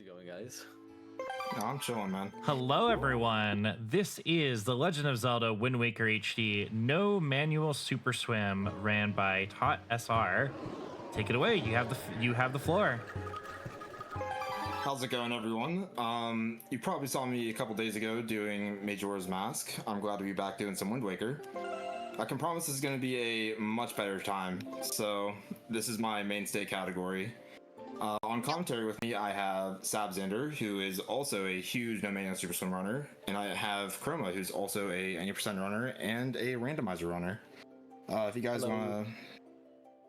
going, guys? No, I'm chilling, man. Hello, everyone. This is The Legend of Zelda Wind Waker HD No Manual Super Swim, ran by Tot SR. Take it away. You have the floor. How's it going, everyone? You probably saw me a couple days ago doing Majora's Mask. I'm glad to be back doing some Wind Waker. I can promise this is going to be a much better time. So this is my mainstay category. On commentary with me, I have Sabzander, who is also a huge No Manual Super Swim runner, and I have Chroma, who's also a 90% runner and a randomizer runner. If you guys want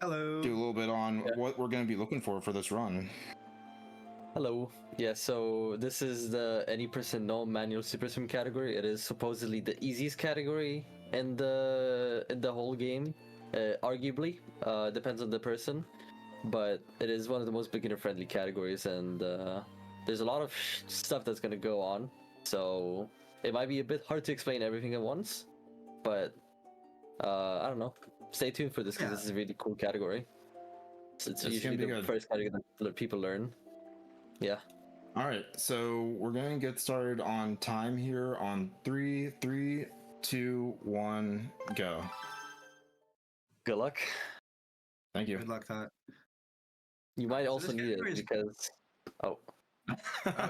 to do a little bit on what we're going to be looking for this run. Hello. Yeah, so this is the any person no manual super swim category. It is supposedly the easiest category in the whole game, arguably. Depends on the person, but it is one of the most beginner friendly categories, and there's a lot of stuff that's gonna go on, so it might be a bit hard to explain everything at once, but I don't know. Stay tuned for this because this is a really cool category. It's usually the first category that people learn. Yeah. All right, so we're gonna get started on time here on 3, 2, 1, go. Good luck. Thank you. Good luck, Tot. You might also need it because oh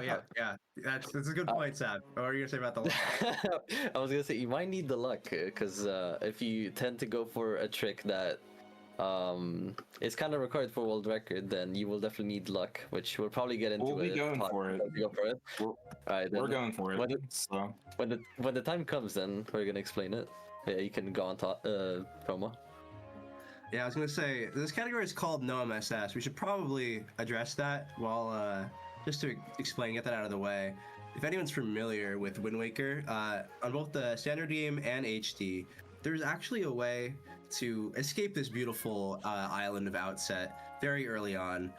yeah, that's a good point, Sab. What are you gonna say about the luck? I was gonna say you might need the luck because if you tend to go for a trick that it's kind of required for world record, then you will definitely need luck, which we'll probably get into. We'll be going for it. Go for it. We're going for it. When the time comes, then we're gonna explain it. Yeah, you can go on top, Chroma. Yeah, I was gonna say this category is called NOMSS. We should probably address that while just to explain, get that out of the way. If anyone's familiar with Wind Waker, on both the standard game and HD, there's actually a way to escape this beautiful island of Outset very early on,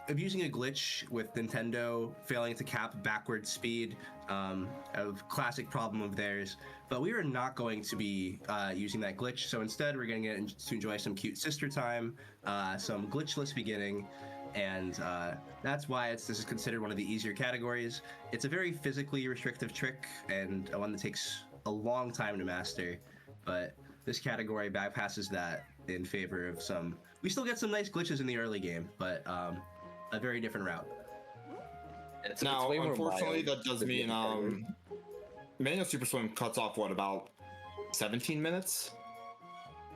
abusing a glitch with Nintendo failing to cap backward speed, a classic problem of theirs. But we are not going to be using that glitch, so instead we're going to get to enjoy some cute sister time, some glitchless beginning, and that's why this is considered one of the easier categories. It's a very physically restrictive trick and one that takes a long time to master, but this category bypasses that in favor of some. We still get some nice glitches in the early game, but a very different route. Now, unfortunately, that does mean Manual Super Swim cuts off what, about 17 minutes,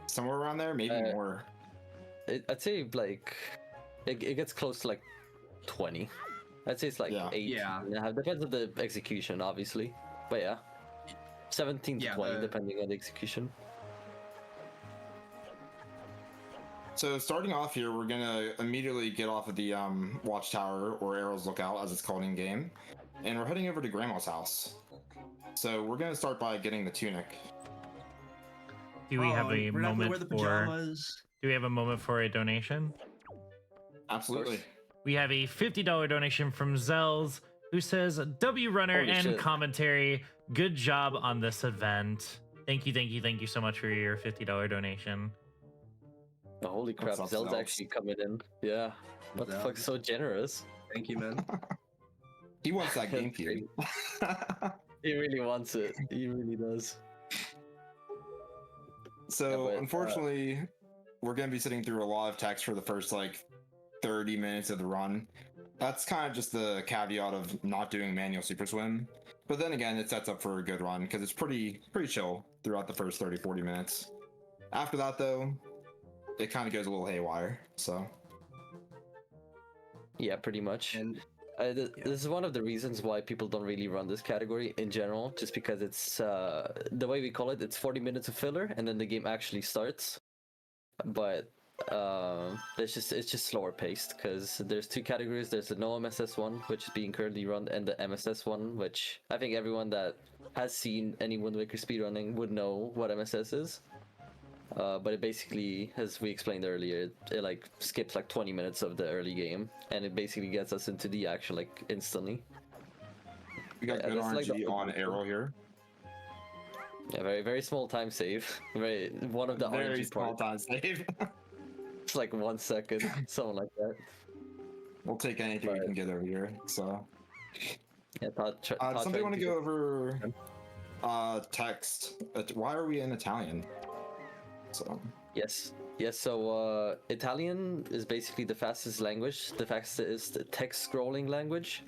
somewhere around there, maybe more. I'd say like it gets close to like 20. I'd say it's like 8. Yeah, depends on the execution, obviously, but yeah, 17 to 20 depending on the execution. So starting off here, we're gonna immediately get off of the Watchtower, or Arrow's Lookout as it's called in game, and we're heading over to Grandma's house. So we're gonna start by getting the tunic. Do we have a moment Do we have a moment for a donation? Absolutely. We have a $50 donation from Zells, who says, W Runner and commentary, good job on this event. Thank you so much for your $50 donation. Oh, holy crap, Zel's actually coming in. Yeah. What the fuck, so generous. Thank you, man. He wants that GameCube. He really wants it. He really does. So, unfortunately, we're going to be sitting through a lot of text for the first, 30 minutes of the run. That's kind of just the caveat of not doing Manual Super Swim. But then again, it sets up for a good run, because it's pretty chill throughout the first 30-40 minutes. After that, though, it kind of goes a little haywire, so. Yeah, pretty much. And this is one of the reasons why people don't really run this category in general, just because it's, the way we call it, it's 40 minutes of filler, and then the game actually starts. But it's just slower paced, because there's two categories. There's the NOMSS one, which is being currently run, and the MSS one, which I think everyone that has seen any Wind Waker speedrunning would know what MSS is. But it basically, as we explained earlier, it skips 20 minutes of the early game, and it basically gets us into the action instantly. We got good RNG on Arrow here. Yeah, very small time save. One of the very RNG small time save. It's 1 second, something like that. We'll take anything we can get over here. So, Yeah, somebody want to go over text? Why are we in Italian? So. Yes. Yes, so Italian is basically the fastest language, the fastest text scrolling language.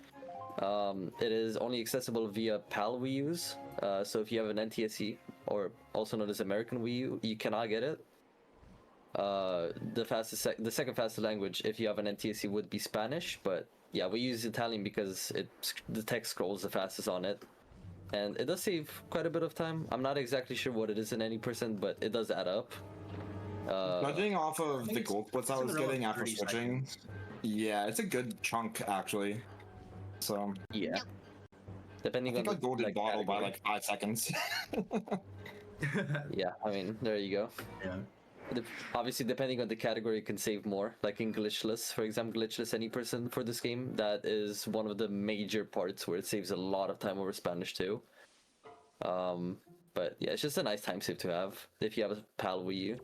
It is only accessible via PAL Wii U's. So if you have an NTSC, or also known as American Wii U, you cannot get it. The second fastest language, if you have an NTSC, would be Spanish. But yeah, we use Italian because the text scrolls the fastest on it, and it does save quite a bit of time. I'm not exactly sure what it is in any percent, but it does add up. Judging off of the gold splits I was getting after switching, yeah, it's a good chunk actually. So yeah, depending on the golden bottle category. by like 5 seconds. Yeah, I mean, there you go. Yeah. Obviously, depending on the category, you can save more. Like in glitchless, for example, glitchless any person for this game, that is one of the major parts where it saves a lot of time over Spanish too. But yeah, it's just a nice time save to have if you have a PAL Wii U.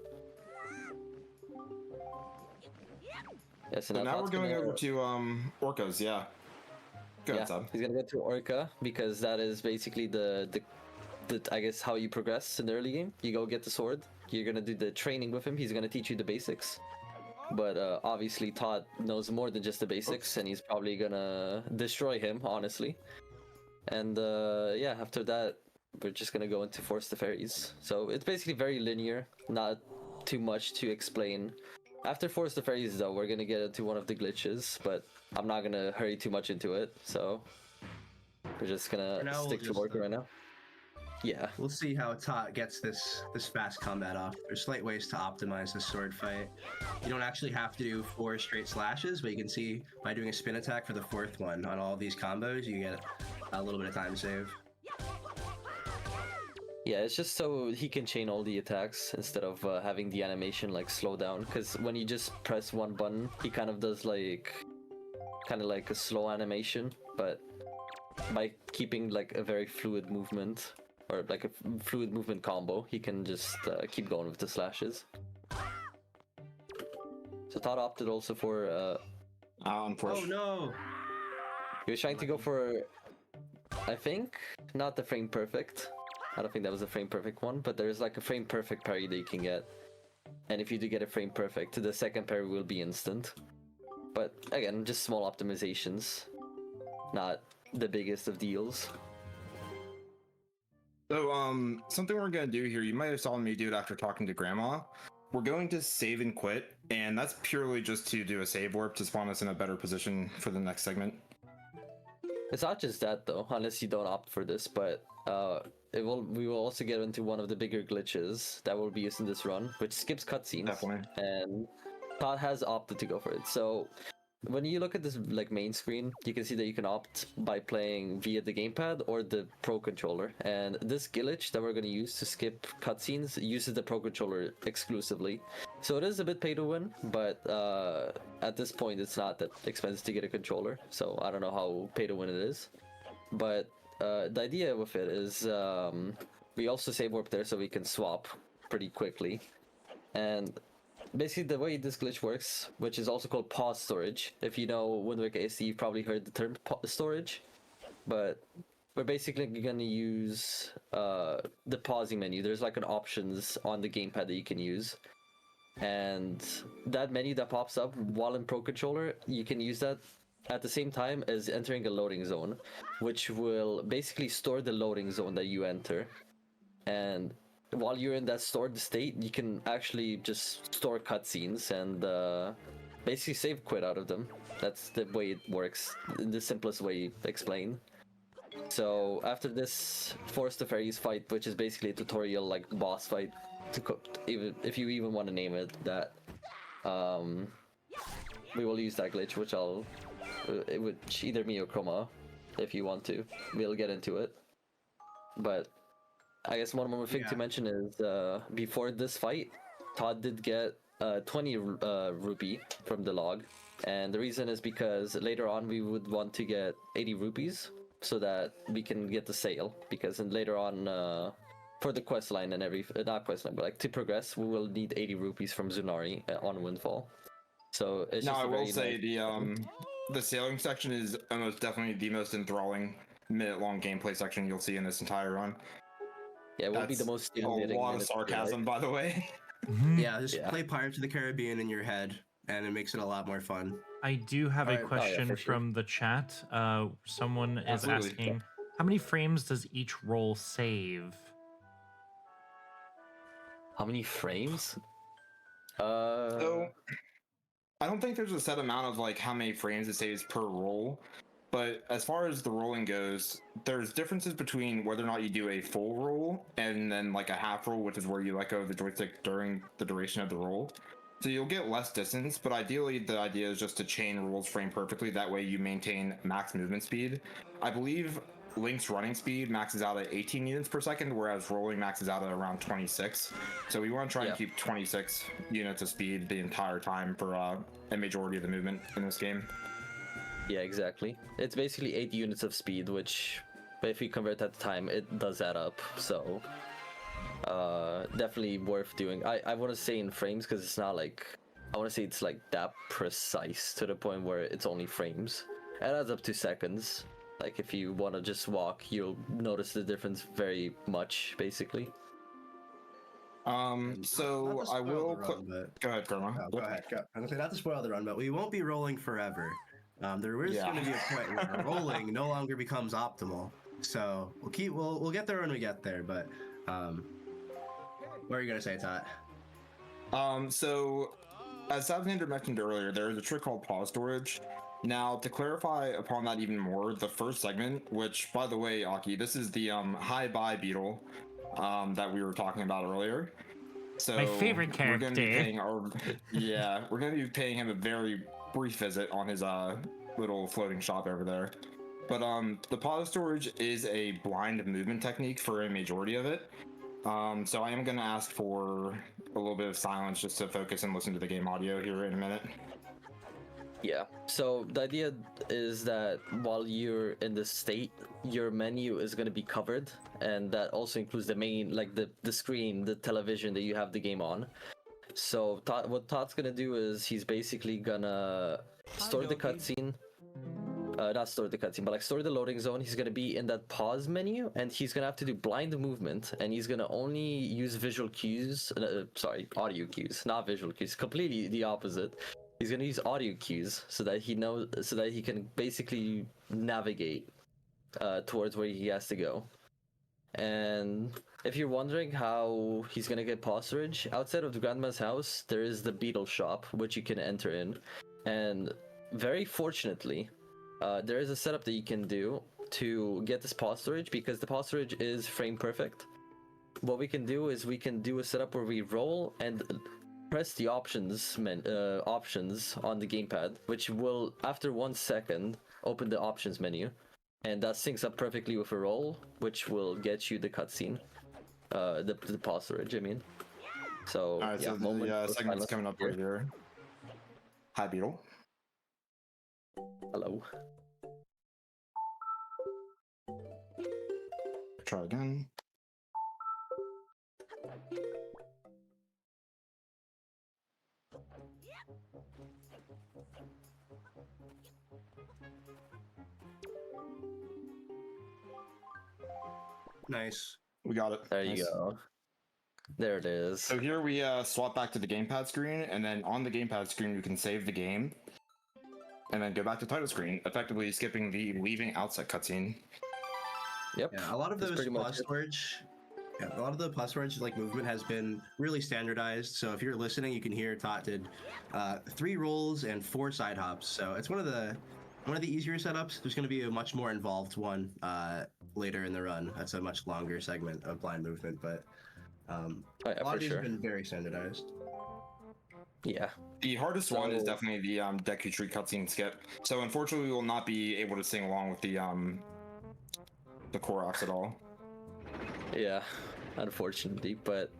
Yeah, so now we're going over to Orcas, yeah. Go ahead, Seb. He's gonna go to Orca because that is basically the I guess how you progress in the early game. You go get the sword. You're gonna do the training with him. He's gonna teach you the basics. But obviously Todd knows more than just the basics, and he's probably gonna destroy him, honestly. And yeah, after that, we're just gonna go into Force the Fairies. So it's basically very linear, not too much to explain. After Force the Fairies, though, we're gonna get into one of the glitches, but I'm not gonna hurry too much into it. So we're just gonna stick to Orca right now. Yeah. We'll see how Tot gets this fast combat off. There's slight ways to optimize this sword fight. You don't actually have to do 4 straight slashes, but you can see by doing a spin attack for the 4th one on all of these combos, you get a little bit of time save. Yeah, it's just so he can chain all the attacks instead of having the animation like slow down. Because when you just press one button, he kind of does like a slow animation, but by keeping like a very fluid movement, or like a fluid movement combo, he can just keep going with the slashes. So Todd opted also for oh no! He was trying to go for, I think, not the frame perfect. I don't think that was a frame perfect one, but there's like a frame perfect parry that you can get. And if you do get a frame perfect, the second parry will be instant. But again, just small optimizations, not the biggest of deals. So, something we're gonna do here, you might have saw me do it after talking to Grandma. We're going to save and quit, and that's purely just to do a save warp to spawn us in a better position for the next segment. It's not just that though, unless you don't opt for this, but we will also get into one of the bigger glitches that will be used in this run, which skips cutscenes. Definitely. And Todd has opted to go for it. So when you look at this like main screen, you can see that you can opt by playing via the gamepad or the Pro Controller. And this glitch that we're going to use to skip cutscenes uses the Pro Controller exclusively. So it is a bit pay to win, but at this point it's not that expensive to get a controller. So I don't know how pay to win it is. But the idea with it is we also save warp there so we can swap pretty quickly. And basically the way this glitch works, which is also called pause storage. If you know Wind Waker ASD, you've probably heard the term storage. But we're basically going to use the pausing menu. There's like an options on the gamepad that you can use. And that menu that pops up while in Pro Controller, you can use that at the same time as entering a loading zone, which will basically store the loading zone that you enter. And while you're in that stored state, you can actually just store cutscenes and basically save quit out of them. That's the way it works, the simplest way explained. So after this Force the Fairies fight, which is basically a tutorial like boss fight, even if you even want to name it that, we will use that glitch, which either me or Chroma, if you want to, we'll get into it. But I guess one more thing to mention is before this fight, Todd did get 20 rupee from the log, and the reason is because later on we would want to get 80 rupees so that we can get the sale, because later on for the quest line and not quest line, but like to progress, we will need 80 rupees from Zunari on Windfall. So it's now just I will say the sailing section is almost definitely the most enthralling minute-long gameplay section you'll see in this entire run. Yeah, it will be the That's most a stimulating. lot of minute to play. sarcasm, by the way. Yeah, just Yeah. play Pirates of the Caribbean in your head, and it makes it a lot more fun. I do have a Alright. Oh, yeah, question for sure. from the chat. Someone is Absolutely. asking, how many frames does each roll save? How many frames? So I don't think there's a set amount of like how many frames it saves per roll, but as far as the rolling goes, there's differences between whether or not you do a full roll and then like a half roll, which is where you let go of the joystick during the duration of the roll. So you'll get less distance, but ideally the idea is just to chain rolls frame perfectly. That way you maintain max movement speed. I believe Link's running speed maxes out at 18 units per second, whereas rolling maxes out at around 26. So we want to try and keep 26 units of speed the entire time for a majority of the movement in this game. Yeah, exactly. It's basically 8 units of speed, which, if you convert that to time, it does add up. So, definitely worth doing. I want to say in frames because it's not like, I want to say it's like that precise to the point where it's only frames. It adds up to seconds. Like if you want to just walk, you'll notice the difference very much, basically. So I will go ahead, Karma. Oh, go ahead. Go. I'm gonna say not to spoil the run, but we won't be rolling forever. There is going to be a point where rolling no longer becomes optimal. So we'll get there when we get there. But what are you gonna say, Tot? So as Savnander mentioned earlier, there is a trick called pause storage. Now, to clarify upon that even more, the first segment, which, by the way, Aki, this is the hi bye beetle that we were talking about earlier. So My favorite character. We're gonna be paying we're gonna be paying him a very brief visit on his little floating shop over there. But the pause storage is a blind movement technique for a majority of it. So I am gonna ask for a little bit of silence just to focus and listen to the game audio here in a minute. Yeah, so the idea is that while you're in this state, your menu is going to be covered, and that also includes the main, like the screen, the television that you have the game on. So what Todd's going to do is he's basically gonna store the cutscene, not store the cutscene, but like store the loading zone. He's going to be in that pause menu, and he's going to have to do blind movement, and he's going to only use visual cues, audio cues, not visual cues, completely the opposite. He's gonna use audio cues so that he can basically navigate towards where he has to go. And if you're wondering how he's gonna get pasturage, outside of the Grandma's house, there is the beetle shop which you can enter in. And very fortunately, there is a setup that you can do to get this pasturage because the pasturage is frame perfect. What we can do is we can do a setup where we roll and press the options on the gamepad, which will, after 1 second, open the options menu, and that syncs up perfectly with a roll, which will get you the cutscene, the pasturage. I mean, so all right, yeah, so the segment's coming up right here. Hi, Beetle. Hello. Try again. Nice. We got it. There you go. There it is. So here we swap back to the gamepad screen, and then on the gamepad screen you can save the game, and then go back to title screen, effectively skipping the leaving outset cutscene. Yep. Yeah, a lot of those pause storage. Yeah, a lot of the pause storage like movement has been really standardized. So if you're listening, you can hear Tot did 3 rolls and 4 side hops. So it's one of the easier setups. There's going to be a much more involved one later in the run. That's a much longer segment of blind movement, but a lot of these have been very standardized. Yeah. The hardest one is definitely the Deku Tree cutscene skip. So unfortunately, we will not be able to sing along with the Koroks at all. Yeah, unfortunately, but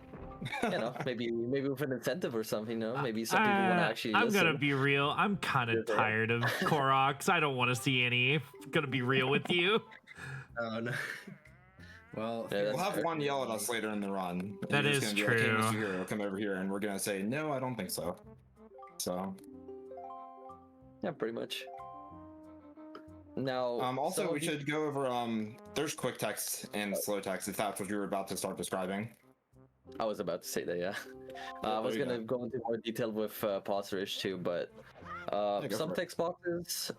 you know, maybe with an incentive or something. You know, maybe some people want to actually. I'm gonna be real. I'm kind of tired of Koroks. I don't want to see any. Gonna be real with you. Oh no. Well, we'll have one yell at us later in the run. That is true. Like, hey, Mr. Hero, come over here, and we're gonna say, no, I don't think so. So. Yeah, pretty much. Now, Also, some we of you- should go over there's quick text and slow text if that's what you were about to start describing. I was about to say that, yeah. Yeah, I was there you gonna go. go into more detail with Passerage too, but Yeah, go some for it. text boxes.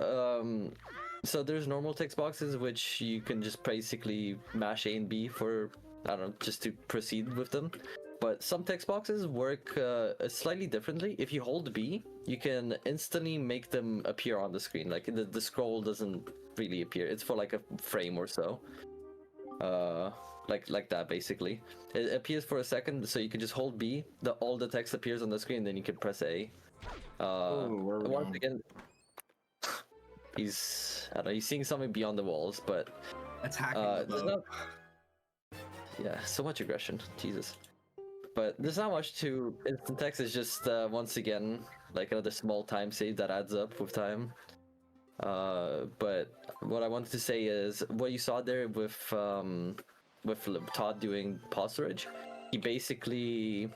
So there's normal text boxes which you can just basically mash A and B for, I don't know, just to proceed with them. But some text boxes work slightly differently. If you hold B, you can instantly make them appear on the screen. Like the scroll doesn't really appear. It's for like a frame or so. Like that basically. It appears for a second, so you can just hold B. All the text appears on the screen, then you can press A. Oh, where are we Once going? again, I don't know, he's seeing something beyond the walls, but That's hacking the there's boat. not. Yeah, so much aggression, Jesus. But there's not much to instant text. It's just once again like another small time save that adds up with time. But what I wanted to say is what you saw there with Todd doing passerage, he basically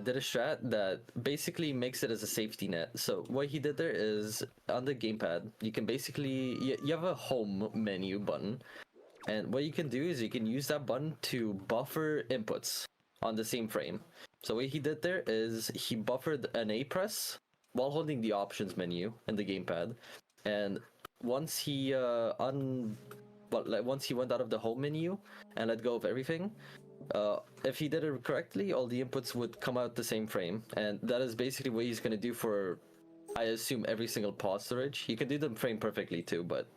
did a strat that basically makes it as a safety net. So what he did there is on the gamepad, you can basically you have a home menu button, and what you can do is you can use that button to buffer inputs on the same frame. So what he did there is he buffered an A press while holding the options menu in the gamepad, and once he once he went out of the home menu and let go of everything, if he did it correctly, all the inputs would come out the same frame, and that is basically what he's gonna do for, I assume, every single passerage. You can do them frame perfectly too, but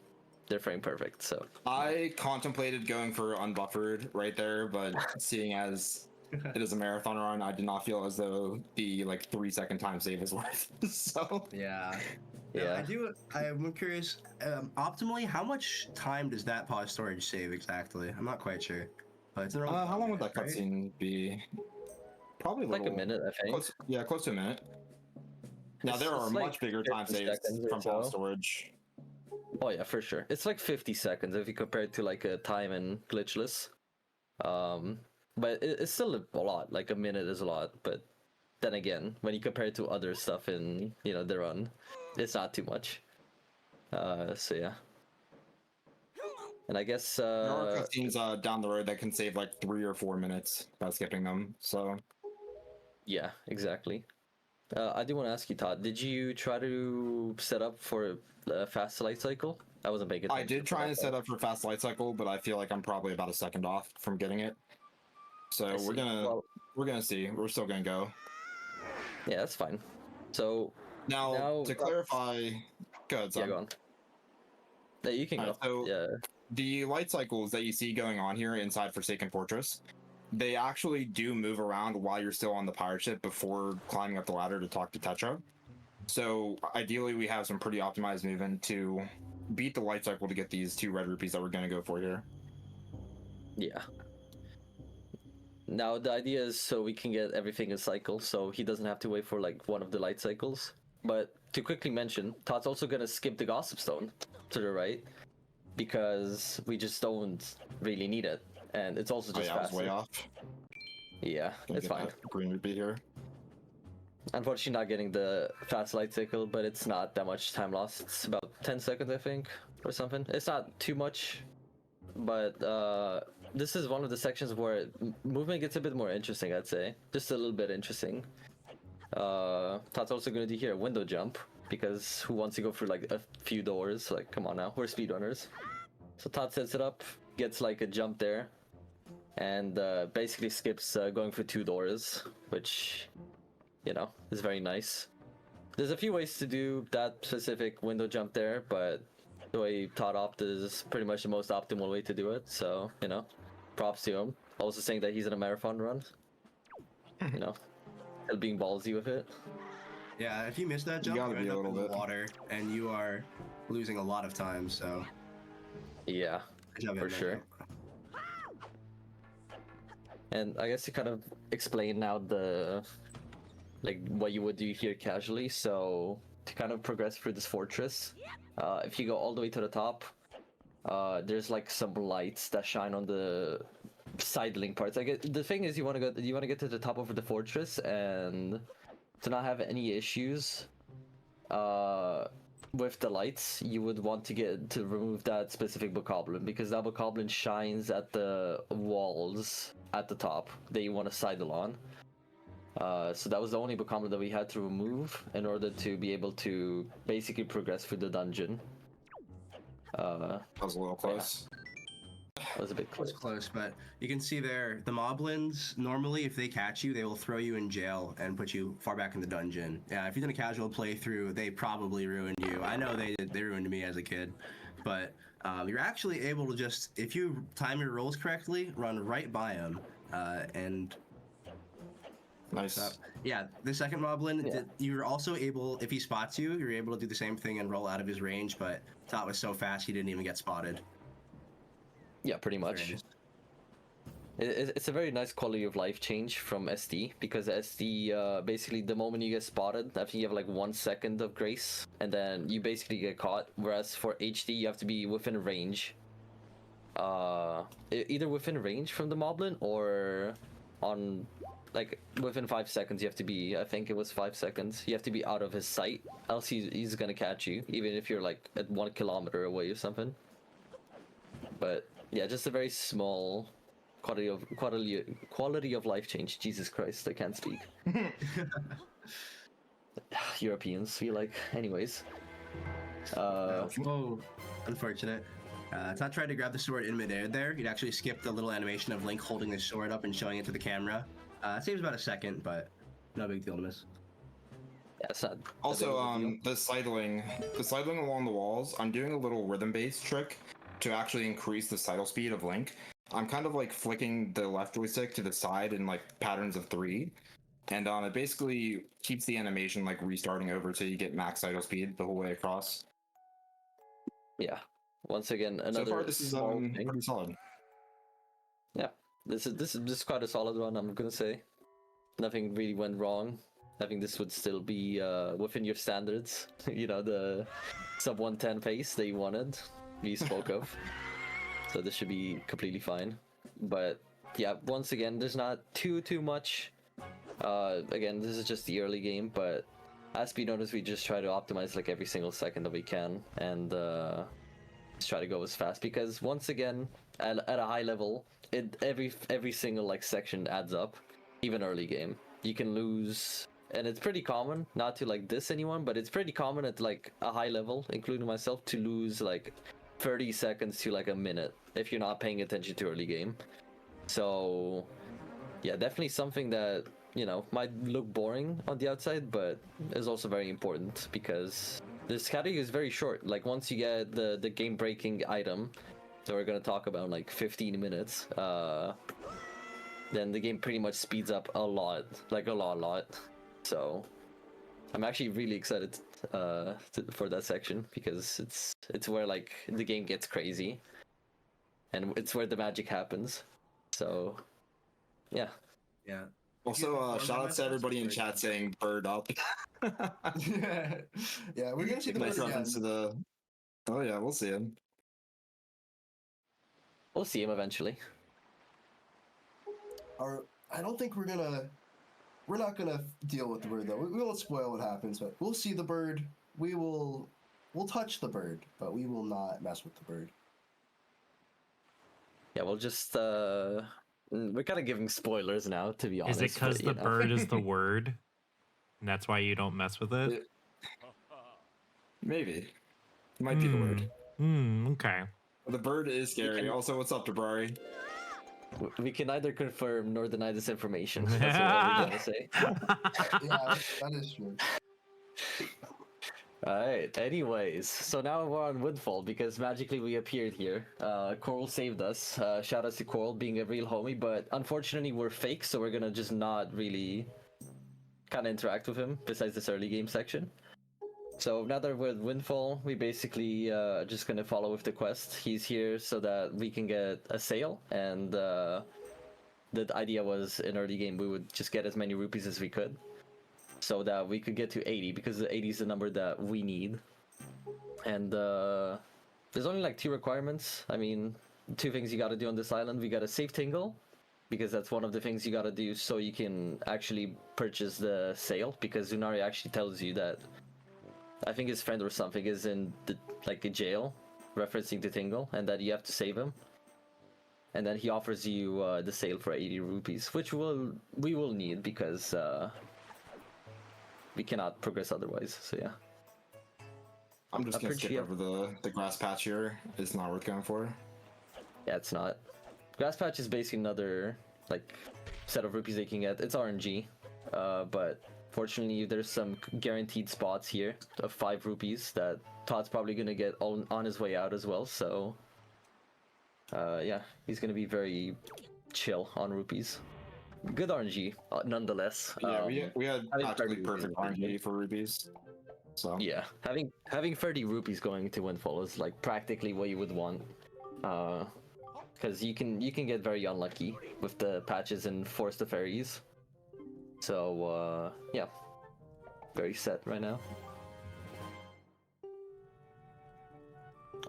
they're frame perfect. So I contemplated going for unbuffered right there, but seeing as it is a marathon run, I did not feel as though the like 3-second time save is worth it. So Yeah. No, yeah. I'm curious. Optimally, how much time does that pause storage save exactly? I'm not quite sure. But it's around how long would that 1 minute, right? cutscene be? Probably Like a little, minute, I think. close, yeah, close to a minute. Now there are It's like much bigger time 50 saves seconds or from pause so. storage. Oh yeah, for sure. It's like 50 seconds if you compare it to like a time and glitchless. But it's still a lot. Like a minute is a lot, but then again, when you compare it to other stuff in the run, it's not too much. So yeah. And I guess There are cutscenes down the road that can save like 3 or 4 minutes by skipping them. So yeah, exactly. I do want to ask you, Todd, did you try to set up for a fast light cycle? I wasn't paying attention. I did try and set up for fast light cycle, but I feel like I'm probably about a second off from getting it. So I see. Well, we're gonna see. We're still gonna go. yeah, that's fine. So Now to clarify, go ahead, son. yeah, go on. Yeah, you can go. Alright, so Yeah. the light cycles that you see going on here inside Forsaken Fortress, they actually do move around while you're still on the pirate ship before climbing up the ladder to talk to Tetra. So ideally, we have some pretty optimized movement to beat the light cycle to get these 2 red rupees that we're gonna go for here. Yeah. Now the idea is so we can get everything in cycle, so he doesn't have to wait for like one of the light cycles. But to quickly mention, Todd's also gonna skip the Gossip Stone to the right because we just don't really need it, and it's also just yeah, I was faster. way off. Yeah, Gonna it's get fine. that green rupee here. Unfortunately, not getting the fast light cycle, but it's not that much time lost. It's about 10 seconds, I think, or something. It's not too much, but this is one of the sections where movement gets a bit more interesting, I'd say. Just a little bit interesting. Todd's also going to do here a window jump, because who wants to go through like a few doors? Like, come on now, we're speedrunners. So Todd sets it up, gets like a jump there, and basically skips going through 2 doors, which, is very nice. There's a few ways to do that specific window jump there, but the way Todd opted is pretty much the most optimal way to do it. So, props to him. Also saying that he's in a marathon run. Still being ballsy with it. Yeah, if you miss that jump, gotta you be end a up in little the bit. water, and you are losing a lot of time. So Yeah, good job for hitting that sure. jump. And I guess to kind of explain now what you would do here casually. So to kind of progress through this fortress, if you go all the way to the top, there's like some lights that shine on the sidling parts. The thing is, you want to get to the top of the fortress, and to not have any issues, with the lights, you would want to get to remove that specific bokoblin because that bokoblin shines at the walls at the top that you want to sidle on. So that was the only bokoblin that we had to remove in order to be able to basically progress through the dungeon. That was a little close. That was a bit It was close. close, but you can see there, the moblins, normally if they catch you, they will throw you in jail and put you far back in the dungeon. Yeah, if you've done a casual playthrough, they probably ruined you. I know they ruined me as a kid, but you're actually able to just, if you time your rolls correctly, run right by them, and Nice. yeah, the second moblin, Yeah. you're also able, if he spots you, you're able to do the same thing and roll out of his range, but Tot was so fast he didn't even get spotted. Yeah, pretty much. It's a very nice quality of life change from SD because SD, basically the moment you get spotted, I think you have like 1 second of grace and then you basically get caught. Whereas for HD, you have to be within range. Either within range from the moblin or on like within 5 seconds you have to be, I think it was 5 seconds. You have to be out of his sight, else he's gonna catch you, even if you're like at 1 kilometer away or something. But yeah, just a very small quality of life change. Jesus Christ, I can't speak. Europeans feel like, anyways. Oh, unfortunate. Tot tried to grab the sword in midair there. You'd actually skip the little animation of Link holding his sword up and showing it to the camera. It saves about a second, but no big deal to miss. Yeah, it's not. Also, a big of a deal. the sidling along the walls, I'm doing a little rhythm-based trick to actually increase the sidle speed of Link. I'm kind of like flicking the left joystick to the side in like patterns of 3, and it basically keeps the animation like restarting over till you get max sidle speed the whole way across. Yeah. Once again, So another far, this is small thing. pretty solid. Yeah, this is quite a solid one. I'm gonna say, nothing really went wrong. I think this would still be within your standards. You know, the sub 110 pace that you wanted, we spoke of. So this should be completely fine. But yeah, once again, there's not too much. Again, this is just the early game, but as we noticed, we just try to optimize like every single second that we can, and just try to go as fast because once again, at a high level, every single like section adds up. Even early game, you can lose, and it's pretty common not to like diss anyone, but it's pretty common at like a high level, including myself, to lose like 30 seconds to like a minute if you're not paying attention to early game. So yeah, definitely something that, you know, might look boring on the outside, but is also very important because this category is very short. Like once you get the game breaking item that we're gonna talk about in like 15 minutes, then the game pretty much speeds up a lot, like a lot. So I'm actually really excited for that section because it's where like the game gets crazy, and it's where the magic happens. So yeah. Yeah. Also, shout out to everybody in chat saying "bird up." Yeah, we're gonna see the Nice bird reference to again. the. Oh yeah, we'll see him. We'll see him eventually. I don't think we're not gonna deal with the bird though. We won't spoil what happens, but we'll see the bird. We'll touch the bird, but we will not mess with the bird. Yeah, we'll just we're kind of giving spoilers now, to be honest. Is it because but, the you know. bird is the word, and that's why you don't mess with it? Maybe. Might be the word. Okay. The bird is scary. Also, what's up, Dabrari? We can neither confirm nor deny this information. That's what we're gonna say. Yeah, that is true. Alright, anyways, so now we're on Windfall because magically we appeared here. Coral saved us. Shout out to Coral being a real homie, but unfortunately we're fake, so we're gonna just not really kind of interact with him besides this early game section. So now that we're at Windfall, we basically just gonna follow with the quest. He's here so that we can get a sale, and the idea was in early game we would just get as many rupees as we could, so that we could get to 80 because 80 is the number that we need. And there's only like 2 requirements. I mean, 2 things you gotta do on this island. We gotta save Tingle, because that's one of the things you gotta do so you can actually purchase the sale, because Zunari actually tells you that I think his friend or something is in the like a jail, referencing to Tingle, and that you have to save him. And then he offers you the sale for 80 rupees, which we will need because we cannot progress otherwise. So yeah. I'm just gonna skip yeah. over the grass patch here. It's not worth going for. Yeah, it's not. Grass patch is basically another like set of rupees they can get. It's RNG, but fortunately there's some guaranteed spots here of 5 rupees that Todd's probably gonna get on his way out as well. So yeah, he's gonna be very chill on rupees. Good RNG nonetheless. Yeah, we had I think actually 30 perfect rupees. RNG for rupees. So Yeah, having 30 rupees going to Windfall is like practically what you would want, because you can get very unlucky with the patches and Force the Fairies. So yeah, very set right now.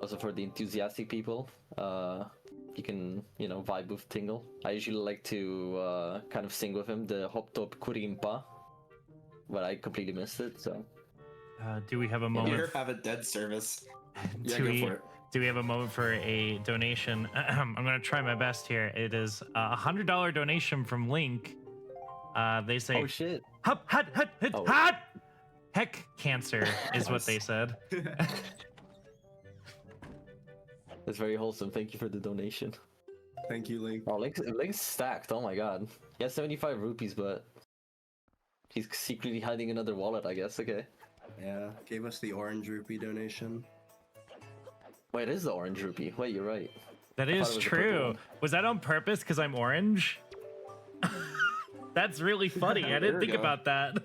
Also for the enthusiastic people, you can vibe with Tingle. I usually like to kind of sing with him the Hop Top Kurimpa, but I completely missed it. So. Do we have a you moment? here have a dead service. Yeah, do go we for it. do we have a moment for a donation? I'm gonna try my best here. It is a $100 donation from Link. They say, Oh shit! "Hup, hut, hut, hut, Oh. hut." Heck, cancer is what they said. That's very wholesome. Thank you for the donation. Thank you, Link. Oh, Link's stacked. Oh my god. He has 75 rupees, but he's secretly hiding another wallet, I guess. Okay. Yeah, gave us the orange rupee donation. Wait, it is the orange rupee. Wait, you're right. That I thought is it was the purple true. one. Was that on purpose because I'm orange? That's really funny. I There didn't we think go. about that.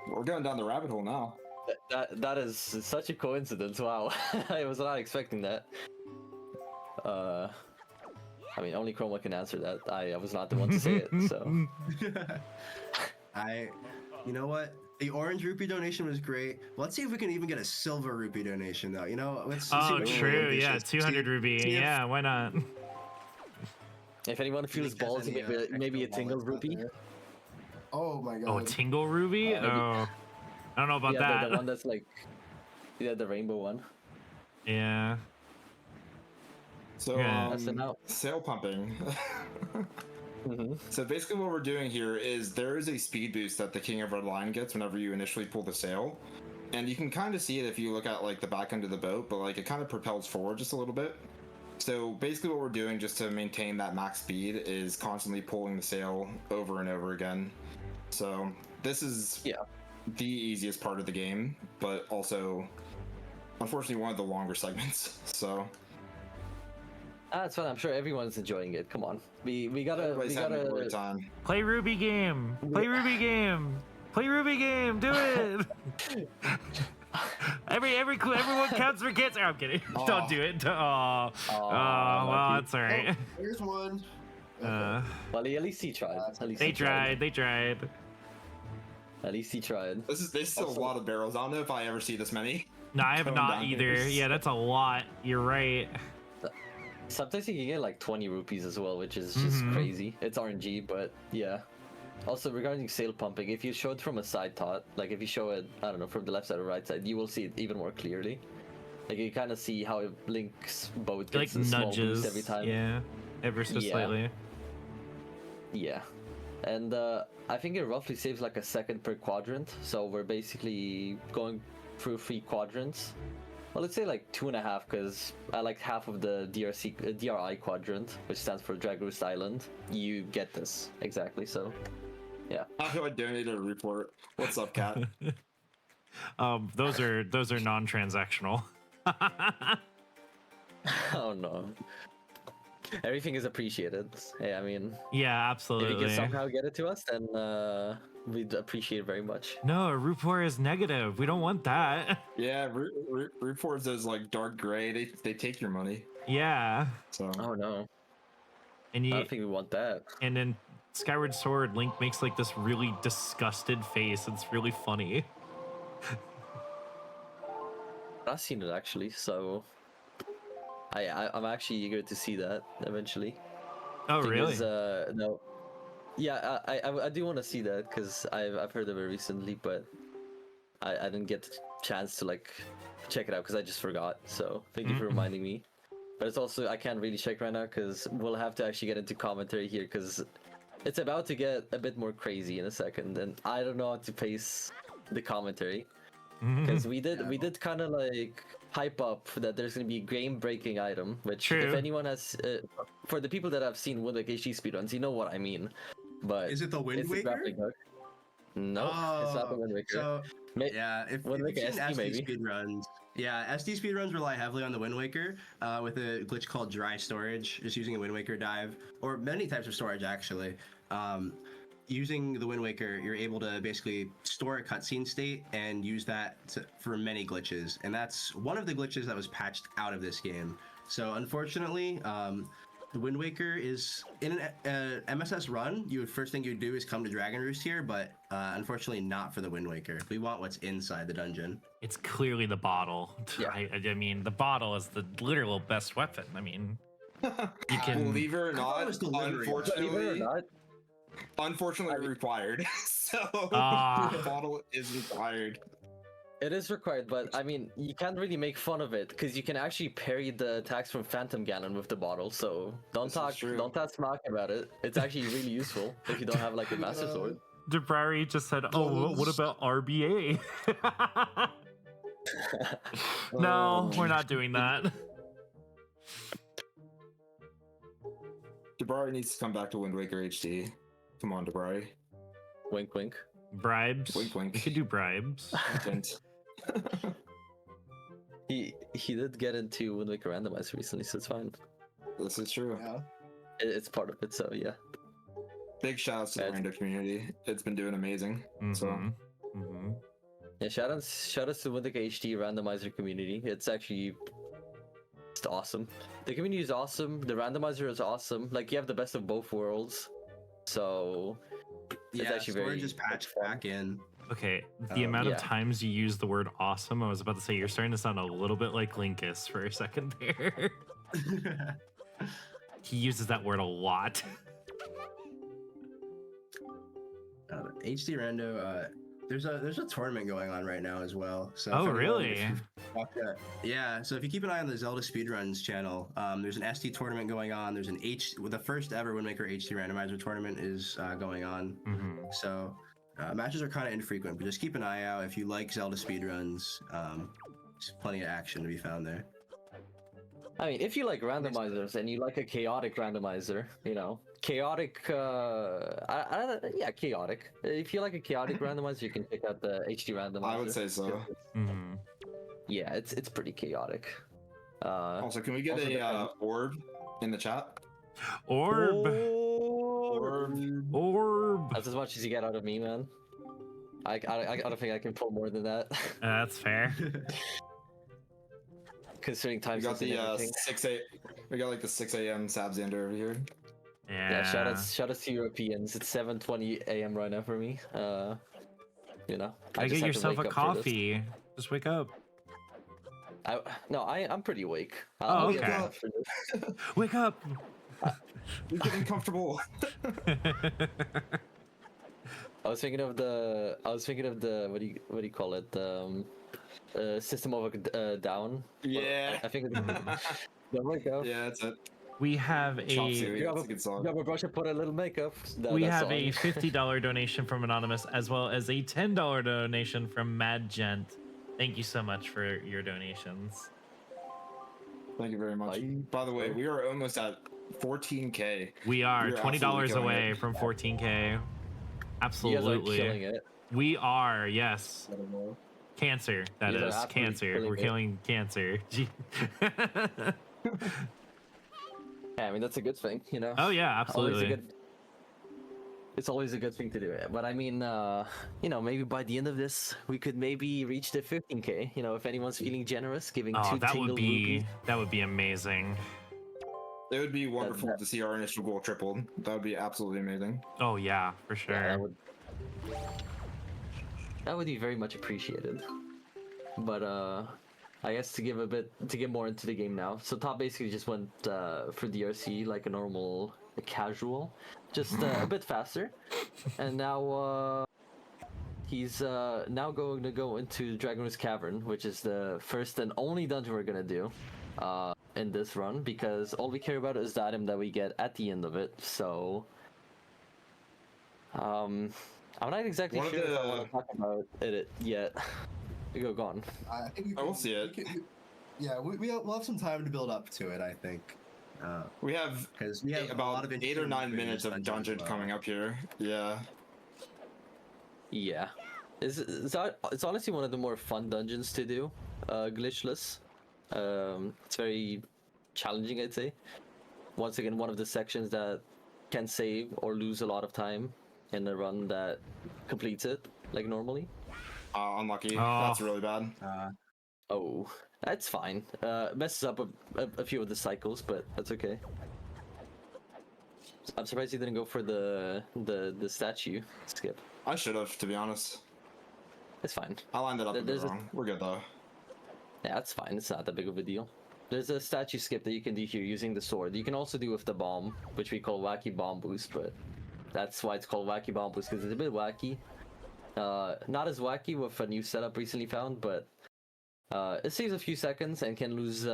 We're going down the rabbit hole now. That is such a coincidence. Wow. I was not expecting that. I mean, only Chroma can answer that. I was not the one to say it, so. You know what? The orange rupee donation was great. Let's see if we can even get a silver rupee donation, though. Let's see Oh, what true. Yeah, ambitious. 200 rupee. see if- Yeah, why not? If anyone feels there's ballsy, any, maybe a extra tingle wallets out rupee. there? Oh my god. Oh, a tingle ruby? maybe- Oh, I don't know about Yeah, that. the one that's like, yeah, the rainbow one. Yeah. So Yeah. That's enough. sale pumping. Mm-hmm. So basically what we're doing here is there is a speed boost that the King of Red Line gets whenever you initially pull the sail. And you can kind of see it if you look at like the back end of the boat, but like it kind of propels forward just a little bit. So basically what we're doing just to maintain that max speed is constantly pulling the sail over and over again. So this is the easiest part of the game, but also unfortunately one of the longer segments. So That's fine. I'm sure everyone's enjoying it. Come on, we everybody's having a great gotta. time. Play Ruby game. Play Ruby game. Play Ruby game. Do it. everyone counts for cancer. I'm kidding. Aw. Don't do it. Oh, well, lucky. that's all right. Oh, here's one. Uh, Well, at least he tried. At least they he tried. They tried. At least he tried. This is still Also- a lot of barrels. I don't know if I ever see this many. No, I have Going not down either. here. Yeah, that's a lot. You're right. Sometimes you can get like 20 rupees as well, which is just Mhm. crazy. It's RNG, but yeah. Also, regarding sail pumping, if you show it from a side tot, like if you show it, I don't know, from the left side or right side, you will see it even more clearly. Like you kind of see how it Link's boat It, like gets a small nudges boost every time. Yeah, ever so Yeah. slightly. Yeah. And I think it roughly saves like a second per quadrant. So we're basically going through 3 quadrants. Well, let's say like 2.5, because I like half of the DRI quadrant, which stands for Drag Roost Island. You get this exactly. So, yeah. How do I donate a report? What's up, Cat? Those are non-transactional. Oh no. Everything is appreciated. Hey, I mean, Yeah, if you absolutely. can somehow get it to us, then we'd appreciate it very much. No, a report is negative. We don't want that. Yeah, reports those like dark gray. They take your money. Yeah, So Oh no. and I you don't think we want that. and in Skyward Sword, Link makes like this really disgusted face. It's really funny. I've seen it actually, so I'm actually eager to see that eventually. Oh, Thing really? is, no. Yeah, I do want to see that because I've heard of it recently, but I didn't get the chance to like check it out because I just forgot. So thank you for reminding me. But it's also I can't really check right now because we'll have to actually get into commentary here because it's about to get a bit more crazy in a second, and I don't know how to pace the commentary because we did kind of like hype up that there's gonna be a game-breaking item, which True. if anyone has, for the people that have seen Wind Waker HD speedruns, you know what I mean. But Is it the Wind it's the Waker? grappling hook. No, it's not the Wind Waker. So yeah, if Wind you've Waker seen SD SD maybe. speedruns, yeah, SD speedruns rely heavily on the Wind Waker with a glitch called dry storage, just using a Wind Waker dive, or many types of storage actually. Using the Wind Waker, you're able to basically store a cutscene state and use that for many glitches, and that's one of the glitches that was patched out of this game. So unfortunately, the Wind Waker is in an MSS run. First thing you'd do is come to Dragon Roost here, but unfortunately not for the Wind Waker. We want what's inside the dungeon. It's clearly the bottle. Yeah. I mean, the bottle is the literal best weapon. I mean, you can. Believe it or I thought it not, was delivery. unfortunately required. So Ah. the bottle is required. It is required, but I mean, you can't really make fun of it because you can actually parry the attacks from Phantom Ganon with the bottle. So don't talk smack about it. It's actually really useful if you don't have like a Master Sword. Debrari just said, "Oh, what about RBA?" No, we're not doing that. Debrari needs to come back to Wind Waker HD. Come on, Debrari. Wink, wink. Bribes. Wink, wink. We could do bribes. Hint. He did get into Wind Waker Randomizer recently, so it's fine. This is true. Yeah. It's part of it, so yeah. Big shout outs to the rando community. It's been doing amazing. So Mhm. Yeah, shout outs to Wind Waker HD Randomizer community. It's actually just awesome. The community is awesome. The randomizer is awesome. Like you have the best of both worlds. So it's Yeah, actually storage very is patched back in. Okay, the amount yeah. of times you use the word awesome, I was about to say you're starting to sound a little bit like Linkus for a second there. He uses that word a lot. HD Rando, there's a tournament going on right now as well. So Oh, if anyone- really? if you- Yeah. So if you keep an eye on the Zelda Speedruns channel, there's an SD tournament going on. There's the first ever Wind Waker HD Randomizer tournament is going on. Mhm. So matches are kind of infrequent, but just keep an eye out if you like Zelda speedruns. There's plenty of action to be found there. I mean, if you like randomizers and you like a chaotic randomizer, you know, chaotic, chaotic. If you like a chaotic randomizer, you can check out the HD randomizer. I would say so. Mhm. Yeah, it's pretty chaotic. Also, can we get a orb in the chat? Orb. Orb. That's as much as you get out of me, man. I don't think I can pull more than that. That's fair. Considering time We got zones and the everything. 6 We got like the 6 a.m. Sabzander over here. Yeah, shout outs to Europeans. It's 7:20 a.m. right now for me. You know. I just get had to yourself a wake up for this. coffee. Just wake up. I'm pretty awake. Oh, I'll get okay. up for this. Wake up. We're getting comfortable. I was thinking of the what do you call it? System of a Down. Yeah. I think it's don't wake up. Yeah, that's it. We have Chop a suey, that's a good song. Grab a brush and put a little makeup. we that have a song. $50 donation from Anonymous as well as a $10 donation from Mad Gent. Thank you so much for your donations. Thank you very much. By the way, we are almost at 14K. We are You're $20 absolutely killing away it. from 14K. You guys are Absolutely. killing it. We are, yes. Cancer, that You guys is. are absolutely Cancer. killing We're it. killing cancer. Yeah, I mean that's a good thing, you know. Oh yeah, Always a absolutely. good. It's always a good thing to do. But I mean, you know, maybe by the end of this, we could maybe reach the 15K. You know, if anyone's feeling generous, giving Oh, two that tingle would be rupees. amazing. It would be wonderful to see our initial goal tripled. That would be absolutely amazing. Oh yeah, for sure. Yeah, that would be very much appreciated. But I guess to get more into the game now. So Top basically just went for DRC like a normal casual, just a bit faster, and now He's now going to go into Dragoon's Cavern, which is the first and only dungeon we're gonna do in this run, because all we care about is the item that we get at the end of it. So, I'm not exactly One of sure if I the- want to talk about it yet. Go on. I think I will see it. Yeah, we'll have some time to build up to it, I think. We have Because we have a lot about of 8 or 9 minutes of dungeon as well. coming up here. Yeah. Yeah, it's honestly one of the more fun dungeons to do, glitchless. It's very challenging, I'd say. Once again, one of the sections that can save or lose a lot of time in a run that completes it like normally. Unlucky. Oh. That's really bad. Oh, that's fine. Messes up a few of the cycles, but that's okay. I'm surprised you didn't go for the statue skip. I should have, to be honest. It's fine. I lined it up a bit There's a- wrong. We're good though. Yeah, that's fine. It's not that big of a deal. There's a statue skip that you can do here using the sword. You can also do with the bomb, which we call wacky bomb boost, but that's why it's called wacky bomb boost, because it's a bit wacky. Not as wacky with a new setup recently found, but it saves a few seconds and can lose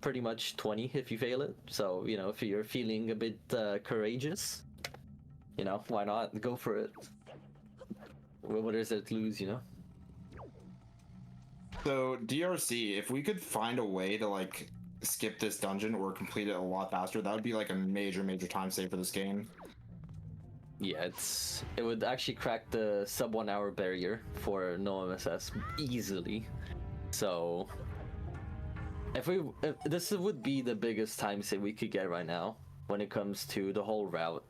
pretty much 20 if you fail it. So, you know, if you're feeling a bit courageous, you know, why not go for it? What is there to lose, you know? So DRC, if we could find a way to like skip this dungeon or complete it a lot faster, that would be like a major time save for this game. Yeah, it would actually crack the sub 1 hour barrier for NOMSS easily. So if this would be the biggest time save we could get right now when it comes to the whole route.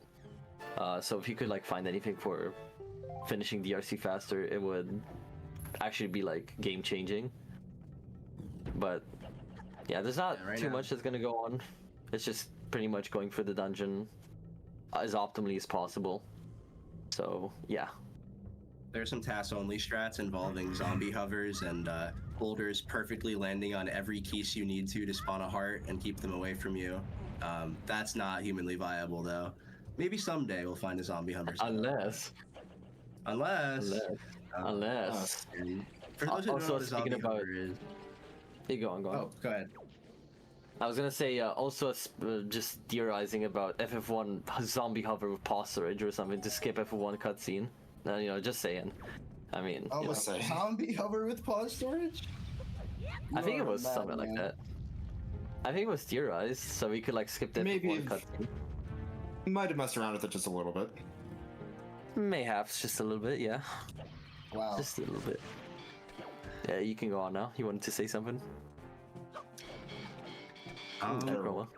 So if you could like find anything for finishing DRC faster, it would actually be like game changing. But yeah, there's not Yeah, right too now. much that's gonna go on. It's just pretty much going for the dungeon as optimally as possible. So yeah. There's some task-only strats involving zombie hovers and boulders perfectly landing on every keys you need to spawn a heart and keep them away from you. That's not humanly viable, though. Maybe someday we'll find a zombie hover. setup. Unless And for those who don't know also what a zombie speaking about- hover is, Hey, go on. oh, go ahead. I was gonna say also just theorizing about FF1 zombie hover with pause storage or something to skip FF1 cutscene. You know, just saying. I mean, Oh, you a know, say. zombie hover with pause storage? I think it You are was a something like madman. that. I think it was theorized, so we could like skip the Maybe FF1 if- cutscene. Might have messed around with it just a little bit. Mayhaps just a little bit, yeah, Wow. just a little bit. Yeah, you can go on now. You wanted to say something? Terrible.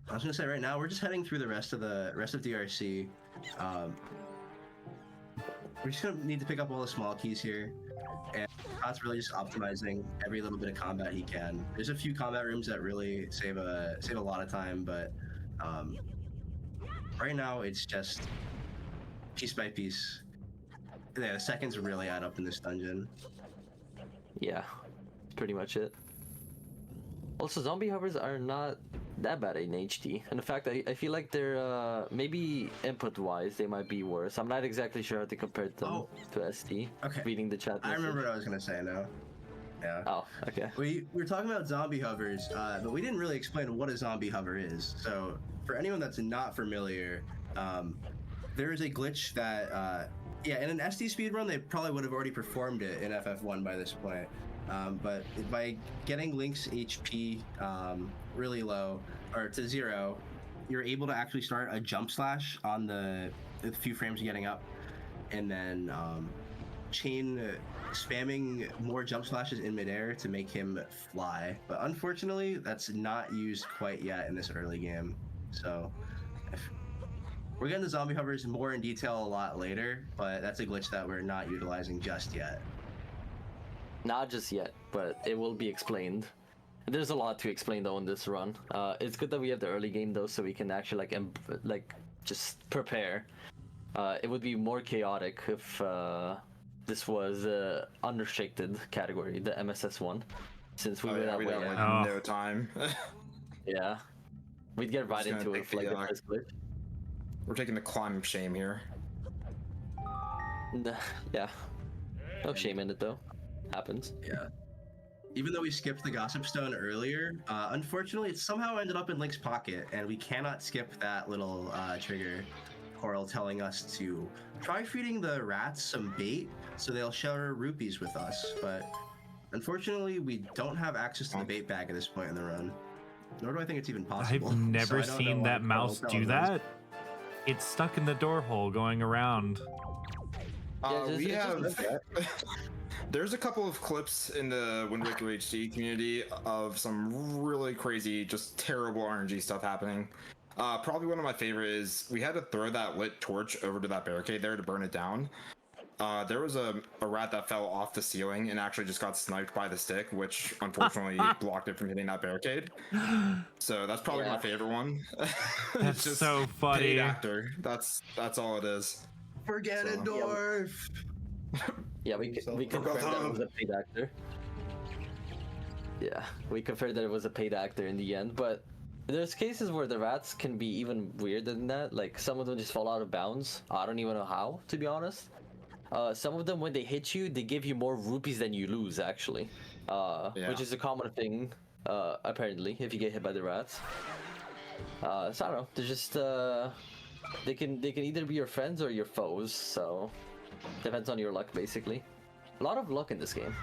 I was gonna say right now we're just heading through the rest of DRC. We're just gonna need to pick up all the small keys here, and Scott's really just optimizing every little bit of combat he can. There's a few combat rooms that really save a lot of time, but right now it's just piece by piece. Yeah, the seconds really add up in this dungeon. Yeah, that's pretty much it. Also, zombie hovers are not that bad in HD, and the fact that I feel like they're maybe input-wise they might be worse. I'm not exactly sure how to compare them Oh. to SD. Okay. Reading the chat. I remember message. what I was gonna say now. Yeah. Oh, okay. We were talking about zombie hovers, but we didn't really explain what a zombie hover is. So, for anyone that's not familiar, there is a glitch that, yeah, in an SD speedrun, they probably would have already performed it in FF1 by this point. But by getting Link's HP really low, or to 0, you're able to actually start a jump slash on the few frames you're getting up, and then chain spamming more jump slashes in midair to make him fly. But unfortunately, that's not used quite yet in this early game. So we're getting the zombie hovers more in detail a lot later, but that's a glitch that we're not utilizing just yet. Not just yet, but it will be explained. There's a lot to explain though in this run. It's good that we have the early game though, so we can actually like just prepare. It would be more chaotic if this was unrestricted category, the MSS one, since we Oh, were yeah, that we'd way. have like Oh. no time. Yeah, we'd get right Just gonna into it take with like the, the first glitch. We're taking the climb shame here. Yeah. No shame in it though. Happens. Yeah. Even though we skipped the Gossip Stone earlier, unfortunately, it somehow ended up in Link's pocket, and we cannot skip that little trigger. Coral telling us to try feeding the rats some bait so they'll share rupees with us, but unfortunately, we don't have access to the bait bag at this point in the run. Nor do I think it's even possible. I've never So I don't seen know that why mouse Coral's do telling us. that. It's stuck in the door hole going around. We it have. does that. There's a couple of clips in the Wind Waker HD community of some really crazy, just terrible RNG stuff happening. Probably one of my favorite is we had to throw that lit torch over to that barricade there to burn it down. There was a rat that fell off the ceiling and actually just got sniped by the stick, which unfortunately blocked it from hitting that barricade. So that's probably my favorite one. That's Just so funny. paid actor. That's all it is. Forget it, So- Dorf! Yeah, we confirmed that it was a paid actor. Yeah, we confirmed that it was a paid actor in the end, but there's cases where the rats can be even weirder than that. Like some of them just fall out of bounds. I don't even know how, to be honest. Some of them, when they hit you, they give you more rupees than you lose, actually. Which is a common thing, apparently, if you get hit by the rats. So I don't know. They're just they can either be your friends or your foes. So depends on your luck, basically. A lot of luck in this game.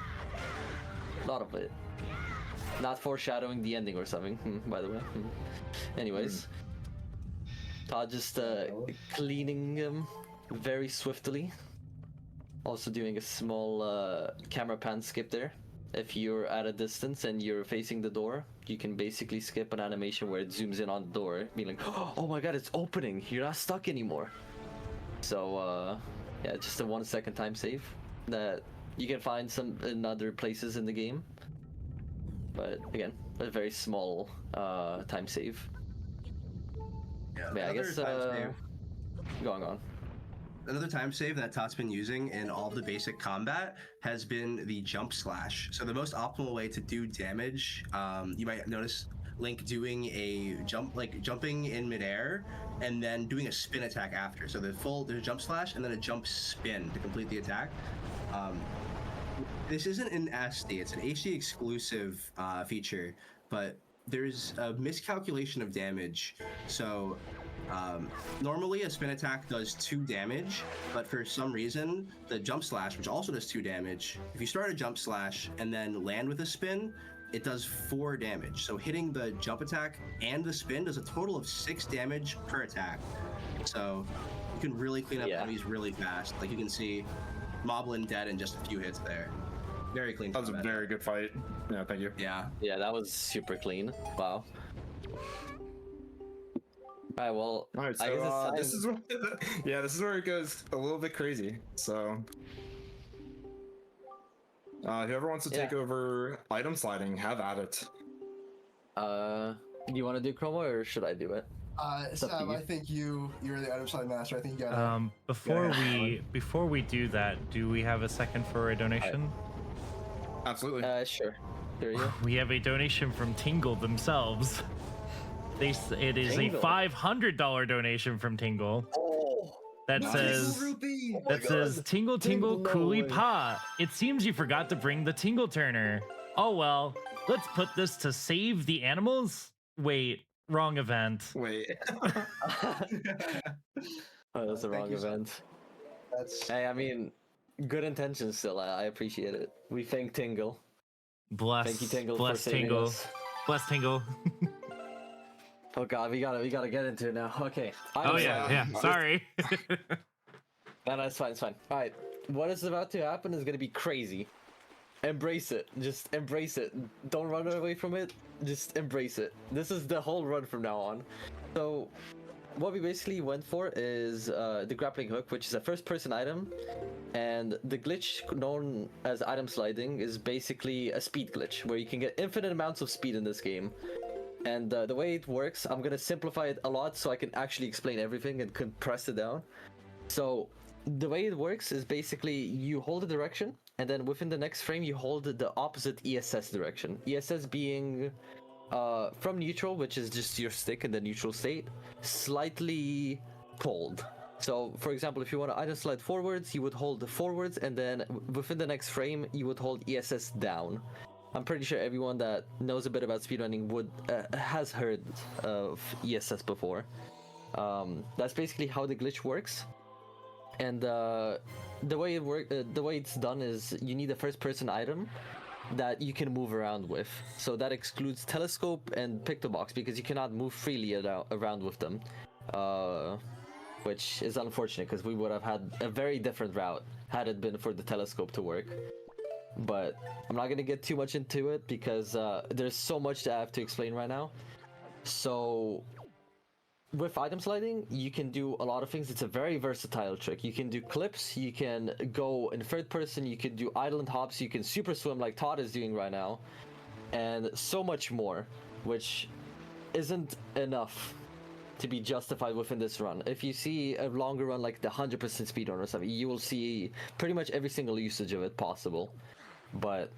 A lot of it. Not foreshadowing the ending or something, by the way. Anyways, Todd just cleaning them very swiftly. Also doing a small camera pan skip there. If you're at a distance and you're facing the door, you can basically skip an animation where it zooms in on the door, being like, oh my god, it's opening! You're not stuck anymore! So, yeah, just a 1 second time save that you can find some in other places in the game. But again, a very small time save. Yeah, I guess going on. Another time save that Todd's been using in all of the basic combat has been the jump slash. So the most optimal way to do damage, you might notice Link doing a jump, like jumping in midair, and then doing a spin attack after. So there's a jump slash and then a jump spin to complete the attack. This isn't an SD, it's an HD exclusive feature, but there's a miscalculation of damage. So normally a spin attack does 2 damage, but for some reason the jump slash, which also does 2 damage, if you start a jump slash and then land with a spin, it does 4 damage. So hitting the jump attack and the spin does a total of 6 damage per attack. So you can really clean up enemies really fast. Like you can see Moblin dead in just a few hits there. Very clean. That was a combat. very good fight. Yeah, thank you. Yeah. Yeah, that was super clean. Wow. Alright, well, All right, so I guess this is this is where it goes a little bit crazy. So, whoever wants to take over item sliding, have at it. do you want to do Chroma or should I do it? up to Sam, you. I think you're the item slide master. I think you gotta. Before we do that, do we have a second for a donation? Absolutely. Sure. Here you go. We have a donation from Tingle themselves. It is Tingle? a $500 donation from Tingle. That says Tingle Tingle no Coolie way. Pa. It seems you forgot to bring the Tingle Turner. Oh well, let's put this to save the animals. Wait, wrong event. Wait. Oh, that's the Thank wrong you, sir. event. That's Hey, I mean, good intentions still. I appreciate it. We thank Tingle. Bless, Thank you, Tingle, bless for saving Tingle, us. bless Tingle. Oh god, we gotta get into it now. Okay. Oh yeah. Sorry. No, it's fine. It's fine. All right. What is about to happen is gonna be crazy. Embrace it. Just embrace it. Don't run away from it. Just embrace it. This is the whole run from now on. So, what we basically went for is the grappling hook, which is a first-person item, and the glitch known as item sliding is basically a speed glitch where you can get infinite amounts of speed in this game. And the way it works, I'm gonna simplify it a lot so I can actually explain everything and compress it down. So the way it works is basically you hold a direction, and then within the next frame you hold the opposite ESS direction. ESS being from neutral, which is just your stick in the neutral state, slightly pulled. So, for example, if you want to item slide forwards, you would hold the forwards, and then within the next frame, you would hold ESS down. I'm pretty sure everyone that knows a bit about speedrunning has heard of ESS before. That's basically how the glitch works. And the way it's done is you need a first-person item that you can move around with. So that excludes telescope and pick-the-box because you cannot move freely around with them, which is unfortunate because we would have had a very different route had it been for the telescope to work. But I'm not gonna get too much into it because there's so much that I have to explain right now. So with item sliding, you can do a lot of things. It's a very versatile trick. You can do clips, you can go in third person, you can do island hops, you can super swim like Todd is doing right now, and so much more, which isn't enough to be justified within this run. If you see a longer run like the 100% speedrun or something, you will see pretty much every single usage of it possible. But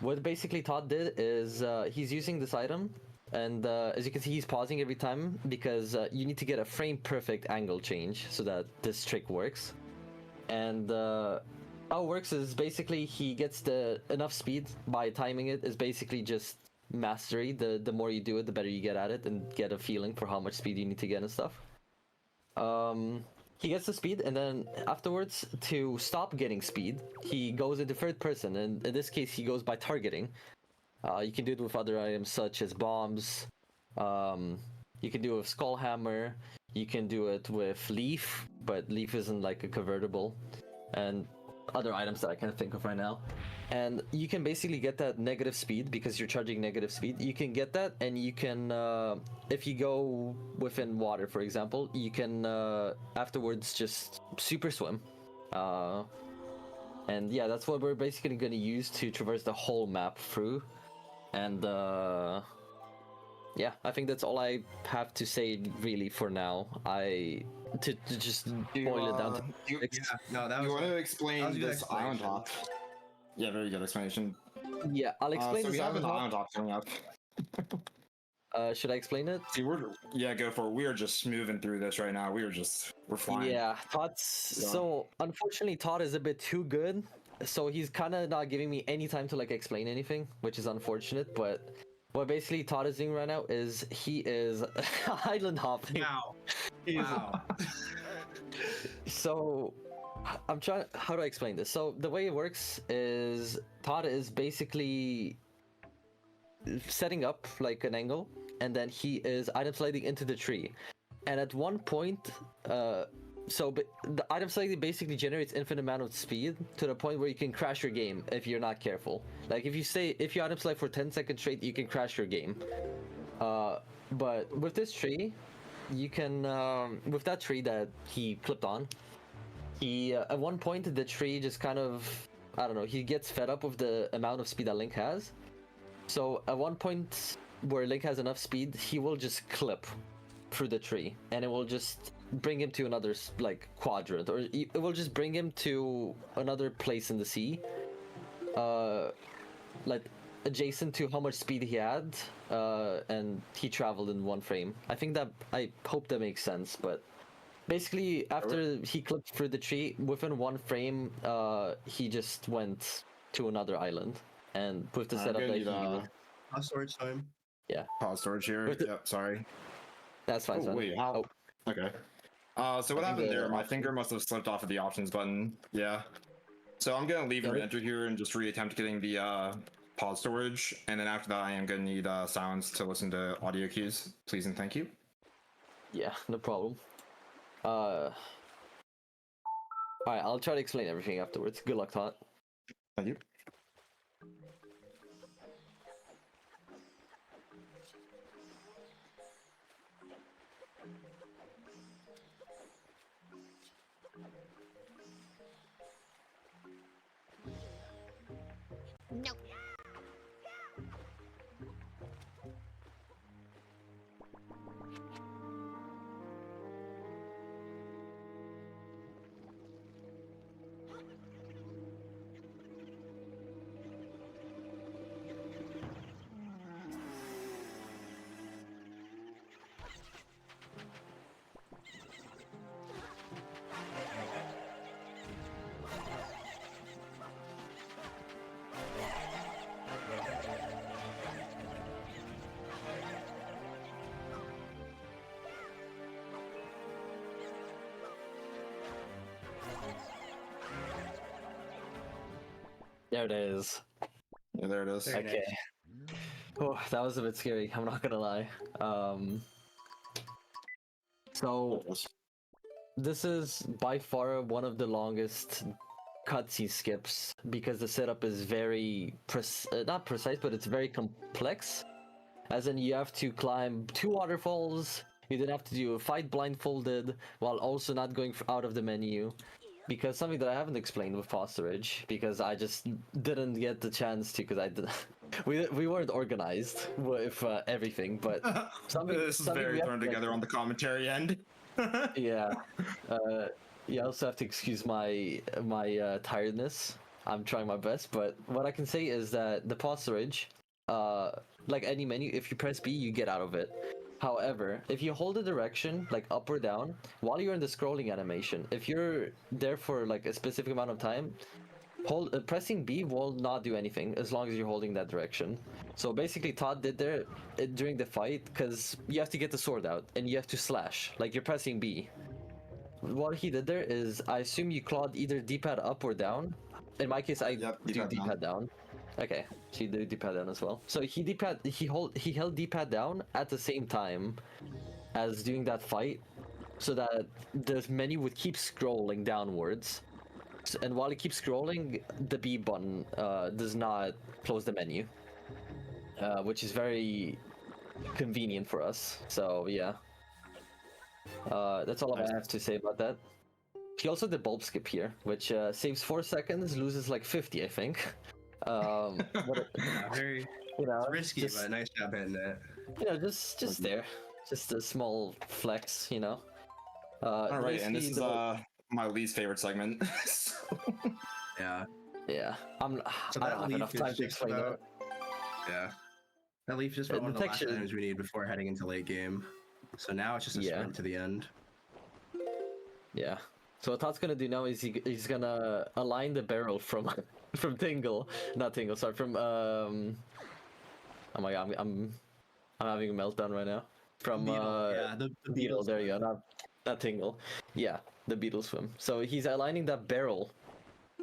what basically Todd did is he's using this item, and as you can see, he's pausing every time because you need to get a frame perfect angle change so that this trick works. And how it works is basically he gets enough speed by timing it. Is basically just mastery. The more you do it, the better you get at it and get a feeling for how much speed you need to get and stuff. He gets the speed, and then afterwards, to stop getting speed, he goes into third person, and in this case, he goes by targeting. You can do it with other items such as bombs. You can do it with skull hammer. You can do it with leaf, but leaf isn't like a convertible, and other items that I can't think of right now. And you can basically get that negative speed because you're charging negative speed. You can get that, and you can, if you go within water, for example, you can afterwards just super swim. And yeah, that's what we're basically going to use to traverse the whole map through. And yeah, I think that's all I have to say really for now. To just boil it down to No, that You was want to that explain was a good this island explanation. hop? Yeah, very good explanation. yeah, I'll explain So this we have an island island hop coming up. hop. Should I explain it? See, go for it. We are just moving through this right now. We're flying. Yeah, so unfortunately Todd is a bit too good, so he's kind of not giving me any time to like explain anything, which is unfortunate. But what basically Todd is doing right now is he is island hopping. Wow. He's- Wow. So I'm trying. How do I explain this? So the way it works is Todd is basically setting up like an angle, and then he is item sliding into the tree. And at one point, the item sliding basically generates infinite amount of speed to the point where you can crash your game if you're not careful. Like if you item slide for 10 seconds straight, you can crash your game. But with this tree, you can with that tree that he clipped on, he at one point the tree just kind of, I don't know, he gets fed up with the amount of speed that Link has. So at one point where Link has enough speed, he will just clip through the tree, and it will just bring him to another like quadrant, or it will just bring him to another place in the sea, like adjacent to how much speed he had, and he traveled in one frame. I hope that makes sense, but basically after he clipped through the tree, within one frame, he just went to another island, and with the setup that he was... Storage time. Yeah. Pause storage here. Yep, sorry. That's fine. Oh, wait, how? Oh. Okay. So what happened there? My finger must have slipped off of the options button. Yeah. So I'm gonna leave your enter here and just reattempt getting the pause storage, and then after that I am gonna need silence to listen to audio cues. Please and thank you. Yeah, no problem. Alright, I'll try to explain everything afterwards. Good luck, Todd. Thank you. No. There it is. Yeah, there it is. Very Okay. Oh, that was a bit scary. I'm not gonna lie. So this is by far one of the longest cutscene skips because the setup is very not precise, but it's very complex. As in, you have to climb 2 waterfalls. You then have to do a fight blindfolded while also not going out of the menu. Because something that I haven't explained with Fosterage, because I just didn't get the chance to, because I did, we weren't organized with everything, but something. This is something very we have thrown to together on the commentary end. Yeah, you also have to excuse my tiredness. I'm trying my best, but what I can say is that the Fosterage, like any menu, if you press B, you get out of it. However, if you hold a direction, like up or down, while you're in the scrolling animation, if you're there for like a specific amount of time, pressing B will not do anything as long as you're holding that direction. So basically, Todd did there during the fight, because you have to get the sword out and you have to slash, like you're pressing B. What he did there is, I assume you clawed either D-pad up or down. In my case, I Yep, do D-pad D-pad down. Okay, so you do D-pad down as well. So he held D-pad down at the same time as doing that fight, so that the menu would keep scrolling downwards. And while it keeps scrolling, the B button does not close the menu, which is very convenient for us. So yeah, that's all I have to say about that. He also did bulb skip here, which saves 4 seconds, loses like 50, I think. But Yeah, very you know, risky, just, but nice job hitting it. you know, just there, just a small flex, you know. All right, and this basically is my least favorite segment. So- Yeah. yeah, So I don't that have leaf enough is time to just explain about, that. yeah. That leaf is just The about one of the last texture- items we need before heading into late game. So now it's just a Yeah. sprint to the end. Yeah. So what Todd's gonna do now is he's gonna align the barrel from from Tingle, not Tingle, sorry, from Oh my god, I'm having a meltdown right now. From yeah, the Beetle, beetles. there you go, not Tingle. Yeah, the Beetle swim. So he's aligning that barrel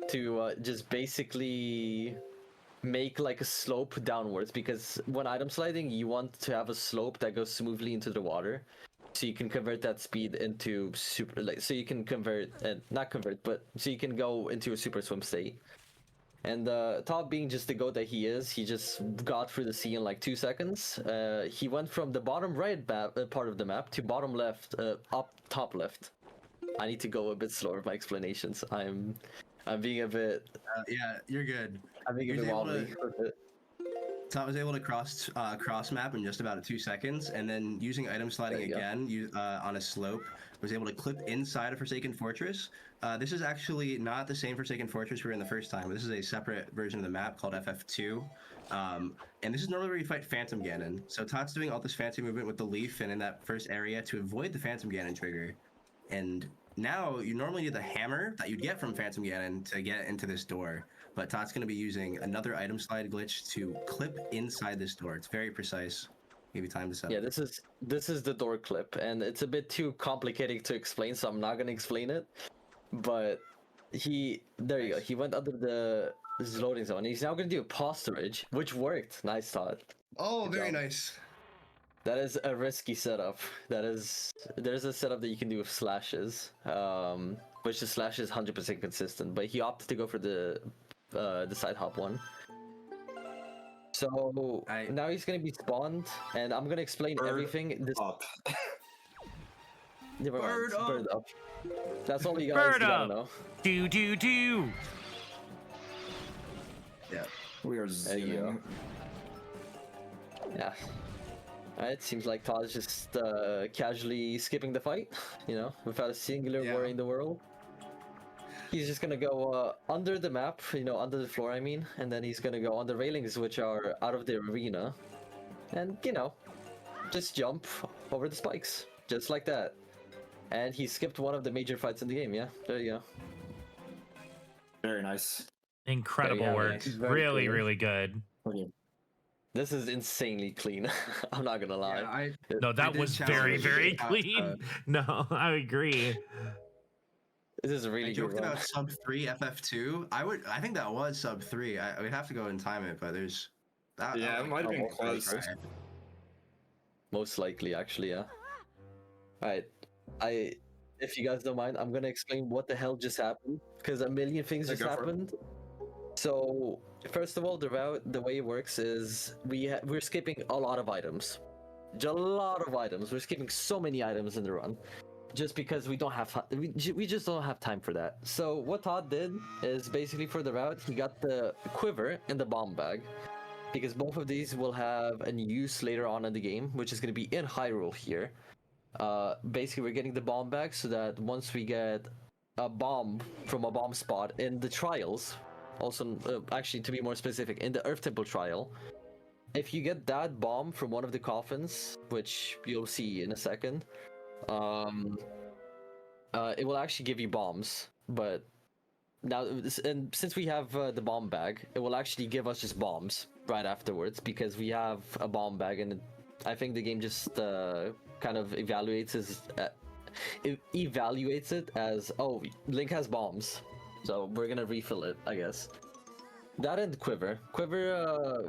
to just basically make like a slope downwards, because when item sliding you want to have a slope that goes smoothly into the water, so you can convert that speed into super, like, so you can convert and not convert, but so you can go into a super swim state. And Todd, being just the goat that he is, he just got through the sea in like 2 seconds. He went from the bottom right part of the map to bottom left, up top left. I need to go a bit slower with my explanations. I'm being a bit Yeah, you're good. I'm being a He was bit able wobbly to- with it. Todd was able to cross map in just about 2 seconds, and then using item sliding There you go. again on a slope, was able to clip inside a Forsaken Fortress. This is actually not the same Forsaken Fortress we were in the first time. This is a separate version of the map called FF2. And this is normally where you fight Phantom Ganon. So Todd's doing all this fancy movement with the leaf and in that first area to avoid the Phantom Ganon trigger. And now you normally need the hammer that you'd get from Phantom Ganon to get into this door. But Todd's going to be using another item slide glitch to clip inside this door. It's very precise. Give you time to set Yeah, up. this is the door clip, and it's a bit too complicated to explain, so I'm not gonna explain it. But there you go. He went under the loading zone. He's now gonna do a posturage, which worked. Nice thought. Oh, Good very job. nice. That is a risky setup. There's a setup that you can do with slashes, which the slash is 100% consistent. But he opted to go for the side hop one. So now he's gonna be spawned, and I'm gonna explain Bird everything. Up. Never mind. Bird up. Bird up. That's all you guys Bird gotta up. know. Do. Yeah. We are There you zooming. Yeah. Alright, seems like Todd's just casually skipping the fight, you know, without a singular Yeah. worry in the world. He's just gonna go under the map, you know, under the floor, I mean, and then he's gonna go on the railings, which are out of the arena, and, you know, just jump over the spikes, just like that. And he skipped one of the major fights in the game, yeah? There you go. Very nice. Incredible have work. it. Very Really, clean. really good. This is insanely clean. I'm not gonna lie. Yeah, No, I that did was challenge very, you very to, clean. No, I agree. This is a really I good joked run. about sub 3 FF2. I think that was sub 3. We'd have to go and time it, but there's. Yeah, it might have been Oh, close. right. Most likely, actually, yeah. Alright, if you guys don't mind, I'm gonna explain what the hell just happened, because a million things Yeah, just go for it. happened. So, first of all, the route, the way it works is we're skipping a lot of items. A lot of items. We're skipping so many items in the run, just because we don't have we just don't have time for that. So what Todd did is basically for the route, he got the quiver and the bomb bag, because both of these will have a use later on in the game, which is going to be in Hyrule here. Basically, we're getting the bomb bag so that once we get a bomb from a bomb spot in the trials, also actually to be more specific, in the Earth Temple trial, if you get that bomb from one of the coffins, which you'll see in a second, it will actually give you bombs. But now, and since we have the bomb bag, it will actually give us just bombs right afterwards, because we have a bomb bag, and I think the game just kind of evaluates it as, oh, Link has bombs, so we're gonna refill it, I guess. That and Quiver.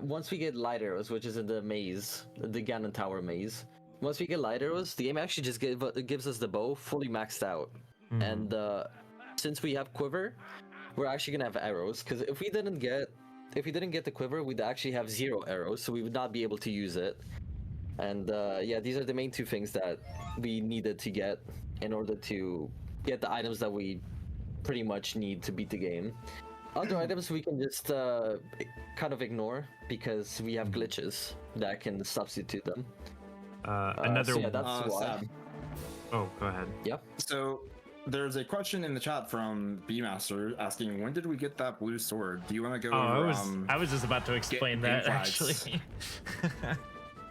Once we get light arrows, which is in the maze, the Ganon Tower maze, once we get light arrows, the game actually just gives us the bow fully maxed out. And since we have Quiver, we're actually gonna have arrows, because if we didn't get the Quiver, we'd actually have 0 arrows, so we would not be able to use it. And yeah, these are the main 2 things that we needed to get in order to get the items that we pretty much need to beat the game. Other items we can just kind of ignore, because we have glitches that can substitute them. Another. So yeah, that's why. Sam. Oh, go ahead. Yep. So there's a question in the chat from B-Master asking, when did we get that blue sword? Do you want to go Oh, over, I was just about to explain that, game flags? actually.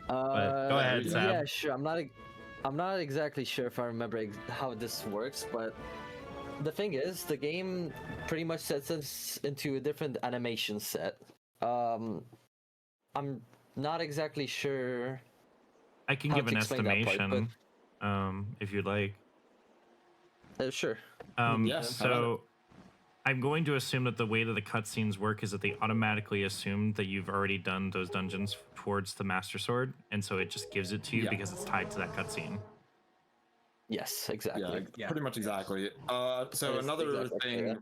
But go ahead, Sam. Yeah, sure. I'm not exactly sure if I remember how this works, but the thing is, the game pretty much sets us into a different animation set. I'm not exactly sure. I can how give to an explain that part, estimation, if you'd like. Sure. Yes. So I'm going to assume that the way that the cutscenes work is that they automatically assume that you've already done those dungeons towards the Master Sword, and so it just gives it to you because it's tied to that cutscene. Yes, exactly. Yeah, pretty much exactly. So That's another exactly thing, right.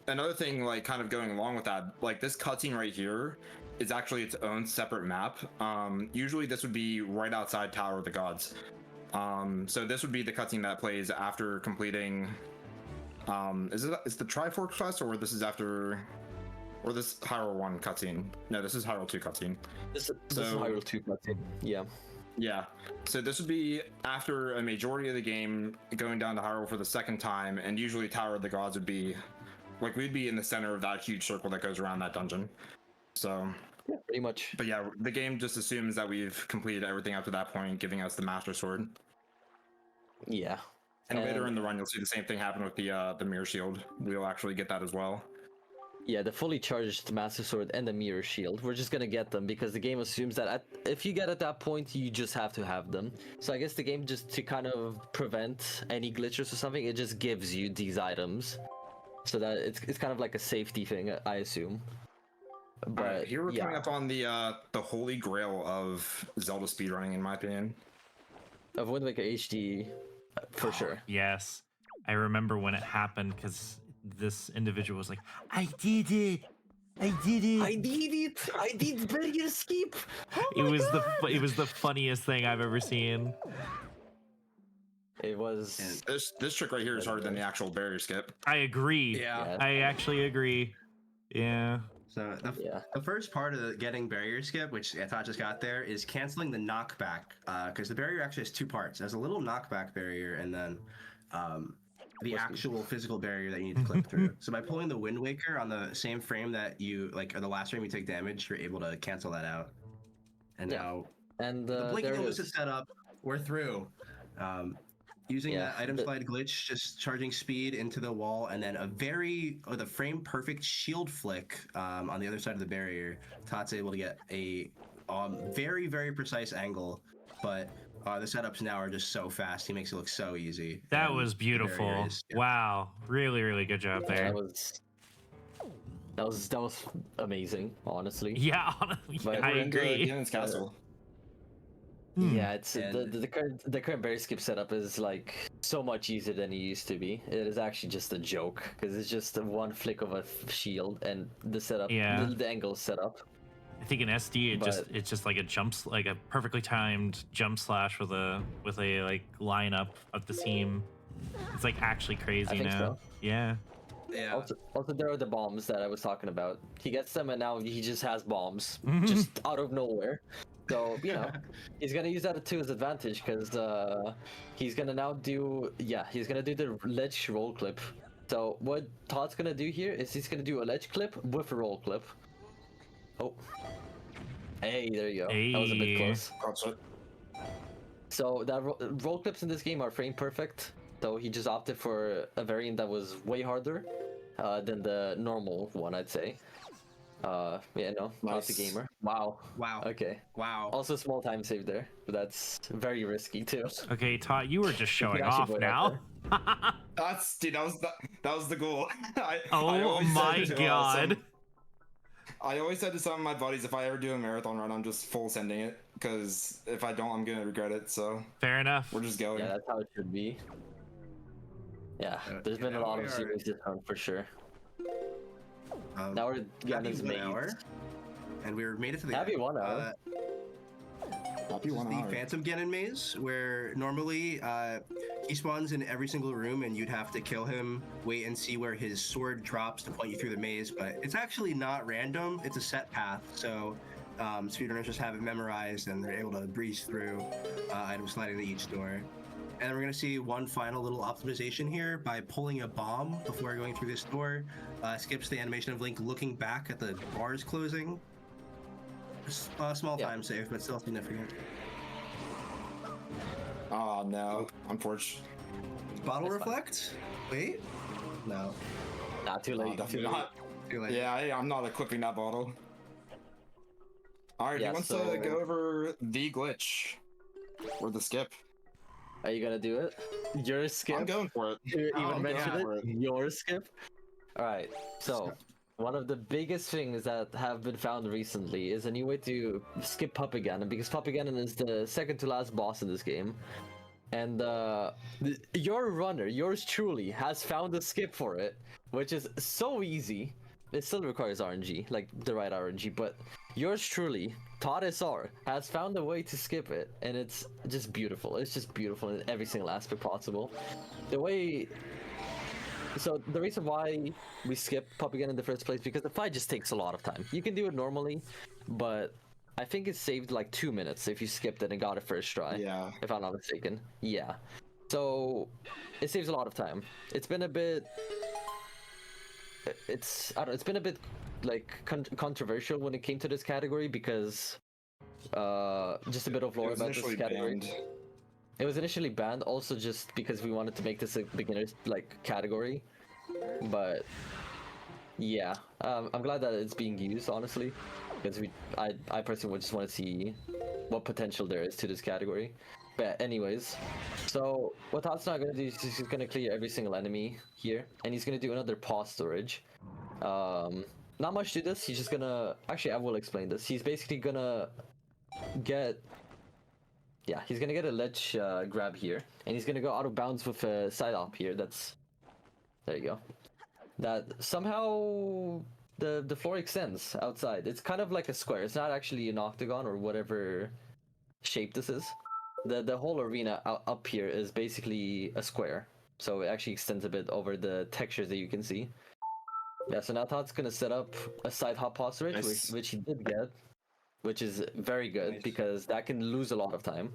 another thing, like kind of going along with that, like this cutscene right here is actually its own separate map. Usually this would be right outside Tower of the Gods. So this would be the cutscene that plays after completing. Is the Triforce quest, or this is after, or this Hyrule 1 cutscene? No, this is Hyrule 2 cutscene. This is Hyrule 2 cutscene. Yeah. Yeah, so this would be after a majority of the game, going down to Hyrule for the second time, and usually Tower of the Gods would be, like, we'd be in the center of that huge circle that goes around that dungeon. So, Yeah, pretty much. but yeah, the game just assumes that we've completed everything up to that point, giving us the Master Sword. Yeah. And later in the run, you'll see the same thing happen with the Mirror Shield. We'll actually get that as well. Yeah, the fully charged Master Sword and the Mirror Shield. We're just gonna get them because the game assumes that if you get at that point, you just have to have them. So I guess the game, just to kind of prevent any glitches or something, it just gives you these items. So that it's kind of like a safety thing, I assume. But here we're yeah. coming up on the holy grail of Zelda speedrunning, in my opinion. Of Wind Waker HD, for sure. Yes, I remember when it happened because this individual was like, "I did it! I did it! I did it! I did barrier skip! Oh It my was God! it was the funniest thing I've ever seen." It was. This trick right here is harder than the actual barrier skip. I agree. Yeah. I actually agree. Yeah. So the first part of getting barrier skip, which I thought just got there, is canceling the knockback. Because the barrier actually has 2 parts. There's a little knockback barrier, and then the actual physical barrier that you need to clip through. So by pulling the Wind Waker on the same frame that you or the last frame you take damage, you're able to cancel that out. And now And the blinking there it illusion is. set up. We're through. Using Yeah, that item slide glitch, just charging speed into the wall, and then the frame perfect shield flick on the other side of the barrier. Todd's able to get a very, very precise angle, but The setups now are just so fast. He makes it look so easy. That And was the beautiful. barriers, yeah. Wow, really, really good job Yeah, there. that was amazing, honestly. Yeah, But I We're into agree. Ganon's castle. Yeah, it's And- the current berry skip setup is like so much easier than it used to be. It is actually just a joke because it's just one flick of a shield and the setup, Yeah. the angle set up. I think in SD But- it's just like like a perfectly timed jump slash with a like lineup of the seam. It's like actually crazy think now. so. Yeah. Yeah. Also, there are the bombs that I was talking about. He gets them and now he just has bombs Mhm. just out of nowhere. So he's gonna use that to his advantage because he's gonna now do he's gonna do the ledge roll clip. So what Todd's gonna do here is he's gonna do a ledge clip with a roll clip. Oh, hey, there you go. That was a bit Hey. close. Crouch it. So that roll clips in this game are frame perfect. So he just opted for a variant that was way harder than the normal one, I'd say. Not the Nice. gamer. Wow. Wow. Okay. Wow. Also, small time save there, but that's very risky too. Okay, Todd, you were just showing actually off put it now. That was the goal. I Oh always said my to, god. I always said to some of my buddies, if I ever do a marathon run, I'm just full sending it, because if I don't, I'm gonna regret it. So Fair enough. we're just going. Yeah, that's how it should be. Yeah, there's been a now lot we of are- series this round for sure. Um, Now we're getting happy his 1 hour, maze. and we made it to the Happy end. 1 hour. Happy This is 1 the hour. Phantom Ganon maze, where normally he spawns in every single room and you'd have to kill him, wait and see where his sword drops to point you through the maze, but it's actually not random, it's a set path, so speedrunners just have it memorized and they're able to breeze through items sliding to each door. And we're going to see one final little optimization here by pulling a bomb before going through this door. Skips the animation of Link looking back at the bars closing. Small Yeah. time save, but still significant. Oh no, unfortunate. Bottle That's fine. reflect? Wait? No. Not too Oh, late. definitely too late. not. Too late. Yeah, I'm not equipping that bottle. All right, Yeah, who wants so- to go over the glitch or the skip? Are you gonna do it? Your skip? I'm going for it. To I'm even going mention for it? Your skip? Alright, so one of the biggest things that have been found recently is a new way to skip Puppy Ganon, because Puppy Ganon is the second to last boss in this game. And your runner, yours truly, has found a skip for it, which is so easy. It still requires RNG, like the right RNG, but yours truly, Todd SR, has found a way to skip it, and it's just beautiful. It's just beautiful in every single aspect possible. The way... So the reason why we skip Puppy Ganon in the first place, because the fight just takes a lot of time. You can do it normally, but I think it saved like 2 minutes if you skipped it and got it first try. Yeah. If I'm not mistaken. Yeah. So it saves a lot of time. It's been a bit... It's been a bit like controversial when it came to this category because just a bit of It lore was about this initially category. banned. It was initially banned also just because we wanted to make this a beginner's like category. But yeah, I'm glad that it's being used honestly, because I personally would just want to see what potential there is to this category. But anyways, so what Todd's not gonna do is he's gonna clear every single enemy here, and he's gonna do another pause storage. Not much to this. He's just gonna actually I will explain this. He's basically gonna get he's gonna get a ledge grab here, and he's gonna go out of bounds with a side op here. There you go. That somehow the floor extends outside. It's kind of like a square. It's not actually an octagon or whatever shape this is. The whole arena up here is basically a square, so it actually extends a bit over the textures that you can see. Yeah, so now Todd's gonna set up a side hop pause ridge, Nice. which he did get, which is very good Nice. because that can lose a lot of time.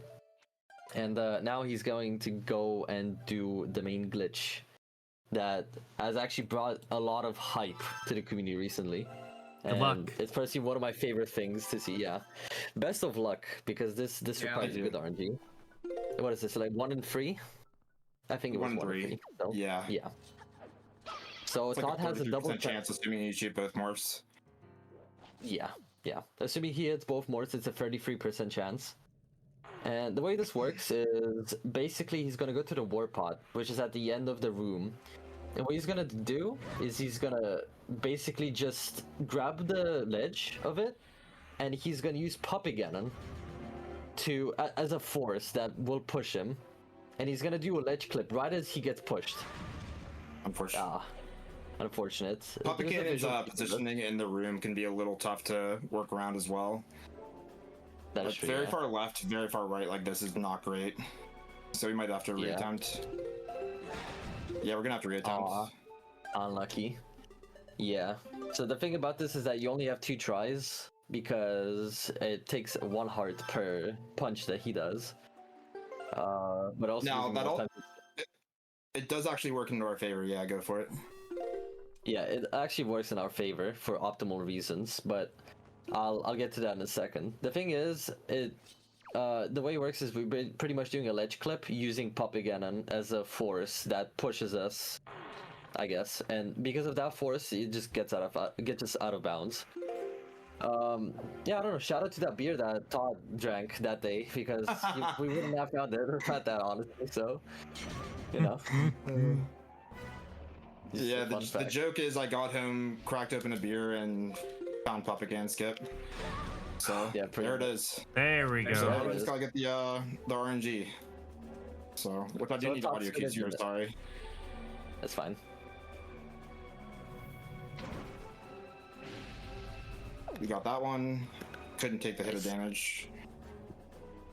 And now he's going to go and do the main glitch that has actually brought a lot of hype to the community recently. Good luck. It's personally one of my favorite things to see. Yeah, best of luck because this Yeah, requires thank good RNG. What is this? Like 1 in 3? I think it was 1 in 1 in 3. 3. So, Yeah. Yeah. So It's like Todd has a double chance assuming you shoot both morphs. Yeah. Assuming he hits both morphs, it's a 33% chance. And the way this works is basically he's gonna go to the war pod, which is at the end of the room. And what he's gonna do is he's gonna basically just grab the ledge of it, and he's gonna use Puppy Cannon to as a force that will push him. And he's gonna do a ledge clip right as he gets pushed. Unfortunately. Unfortunate. Puppet There's a Cannon's visual piece of it. positioning in the room can be a little tough to work around as well. That is Like, true, very yeah. far left, very far right, like this is not great. So we might have to Yeah. reattempt. Yeah, we're gonna have to reattempt. Aw. Unlucky. Yeah. So the thing about this is that you only have 2 tries because it takes 1 heart per punch that he does. But also Now, using that more all- time- It does actually work into our favor. Yeah, go for it. Yeah, it actually works in our favor for optimal reasons, but I'll get to that in a second. The thing is, the way it works is we've been pretty much doing a ledge clip using Puppy Cannon as a force that pushes us, I guess, and because of that force, it just gets us out of bounds. Yeah, I don't know. Shout out to that beer that Todd drank that day because we wouldn't have found it without that, honestly. So, you know. Just Yeah, a fun the fact. joke is I got home, cracked open a beer, and found Puppet Cannon Skip. So Yeah, pretty there it much. is. There we So go. now we just gotta get the RNG. So if I do So need Todd's audio gonna cues do here, that. sorry. That's fine. We got that one. Couldn't take the hit of damage.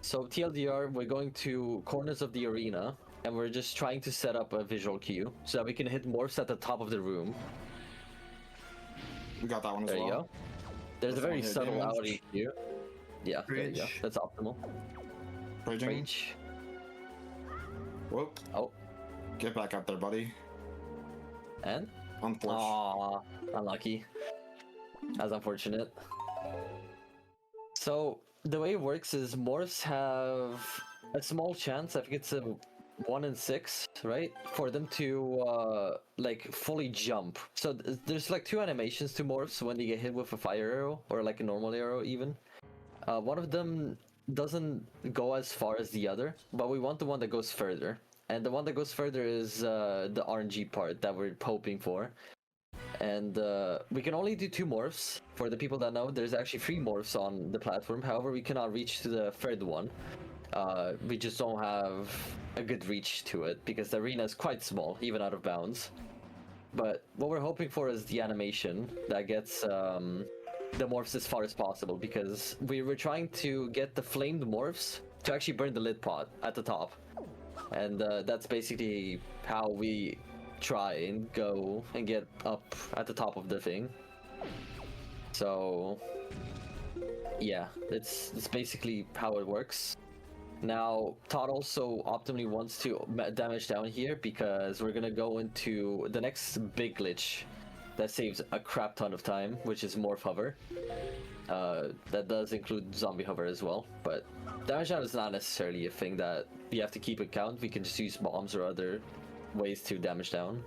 So TLDR, we're going to corners of the arena, and we're just trying to set up a visual cue so that we can hit morphs at the top of the room. We got that one as There you well. go. There's a That's very one hit subtle damage. outing here. Yeah, there you go. Rage. That's optimal. Raging. Rage. Whoop. Oh, Get back up there, buddy. and? Unfortunate. Aww, unlucky. That's unfortunate. So, the way it works is morphs have a small chance, I think it's a 1 in 6, right? For them to, like, fully jump. So, there's like 2 animations to morphs when they get hit with a fire arrow, or like a normal arrow even. One of them doesn't go as far as the other, but we want the one that goes further. And the one that goes further is the RNG part that we're hoping for. And we can only do 2 morphs. For the people that know, there's actually 3 morphs on the platform. However, we cannot reach to the third one. We just don't have a good reach to it because the arena is quite small, even out of bounds. But what we're hoping for is the animation that gets the morphs as far as possible, because we were trying to get the flamed morphs to actually burn the lid pot at the top. And that's basically how we try and go and get up at the top of the thing. So yeah, it's basically how it works. Now Todd also optimally wants to damage down here because we're gonna go into the next big glitch that saves a crap ton of time, which is morph hover. That does include zombie hover as well, but damage down is not necessarily a thing that we have to keep account. We can just use bombs or other ways to damage down.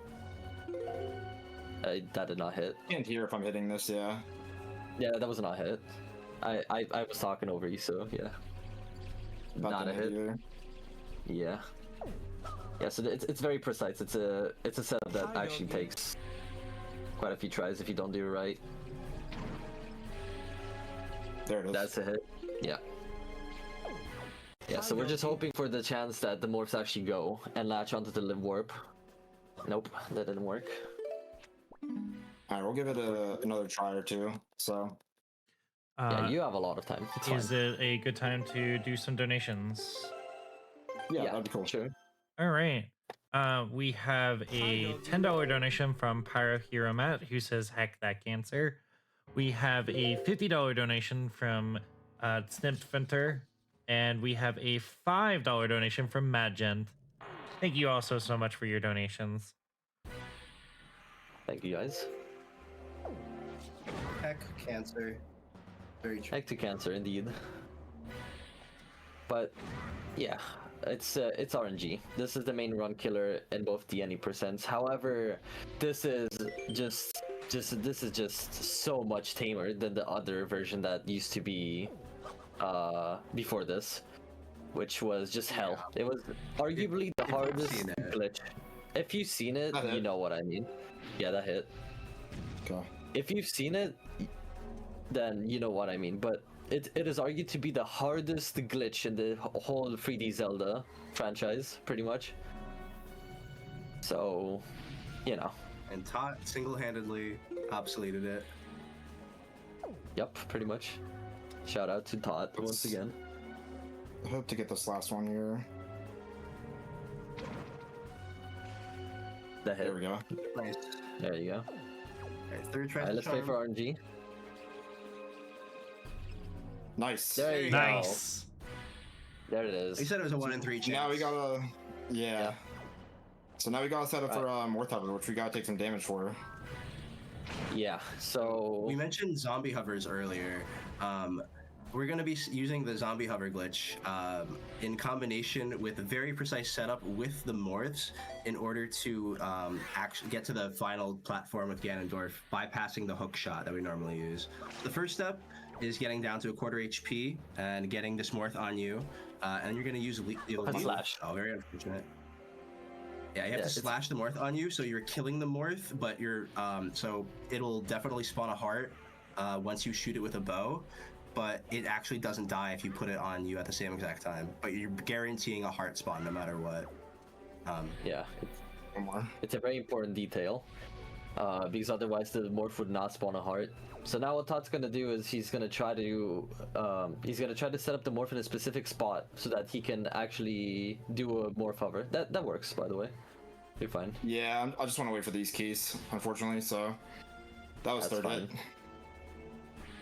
That did not hit. Can't hear if I'm hitting this, yeah. Yeah, that was not a hit. I was talking over you, so yeah. About Not to a hit. either. Yeah. Yeah, so it's very precise. It's a setup that actually takes quite a few tries if you don't do it right. There it is. That's a hit. Yeah. Yeah, so we're just hoping for the chance that the morphs actually go and latch onto the live warp. Nope, that didn't work. Alright, we'll give it another try or two. So Yeah, you have a lot of time. It's fine. Is it a good time to do some donations? yeah, that'd be cool. Sure. All right. We have a $10 donation from Pyro Hero Matt who says, "Heck that cancer." We have a $50 donation from Snipped Finter, and we have a $5 donation from Madgent. Thank you also so much for your donations. Thank you guys. Heck, cancer. Very true. Heck to cancer, indeed. But yeah, it's RNG. This is the main run killer in both the any percents. However, this is just so much tamer than the other version that used to be before this. which was just hell. It was arguably the If you've hardest seen it. glitch. If you've seen it, That you hit. know what I mean. Yeah, that hit. Okay. If you've seen it, then you know what I mean. But it is argued to be the hardest glitch in the whole 3D Zelda franchise, pretty much. So, you know. And Tot single-handedly obsoleted it. Yep, pretty much. Shout out to Todd once again. I hope to get this last one here. That hit. There we go. Nice. There you go. Okay, third try. Alright, let's play for RNG. Nice. There you Nice. go. There it is. He said it was a 1 in 3 chance. Now we gotta, yeah. So now we gotta set up for Right. Morth Hover, which we gotta take some damage for. Yeah, so We mentioned zombie hovers earlier. We're going to be using the zombie hover glitch in combination with a very precise setup with the morphs in order to actually get to the final platform with Ganondorf, bypassing the hook shot that we normally use. The first step is getting down to a quarter HP and getting this morph on you, and you're going to use Slash. Oh, very unfortunate. Yeah, you have Yeah, to it's- slash the morph on you, so you're killing the morph, but you're so it'll definitely spawn a heart once you shoot it with a bow, but it actually doesn't die if you put it on you at the same exact time. But you're guaranteeing a heart spawn no matter what. yeah, One more. it's a very important detail. Because otherwise the morph would not spawn a heart. So now what Todd's gonna do is he's gonna try to set up the morph in a specific spot so that he can actually do a morph hover. That works, by the way. You're fine. Yeah, I just want to wait for these keys, unfortunately. So that was That's third fine. hit.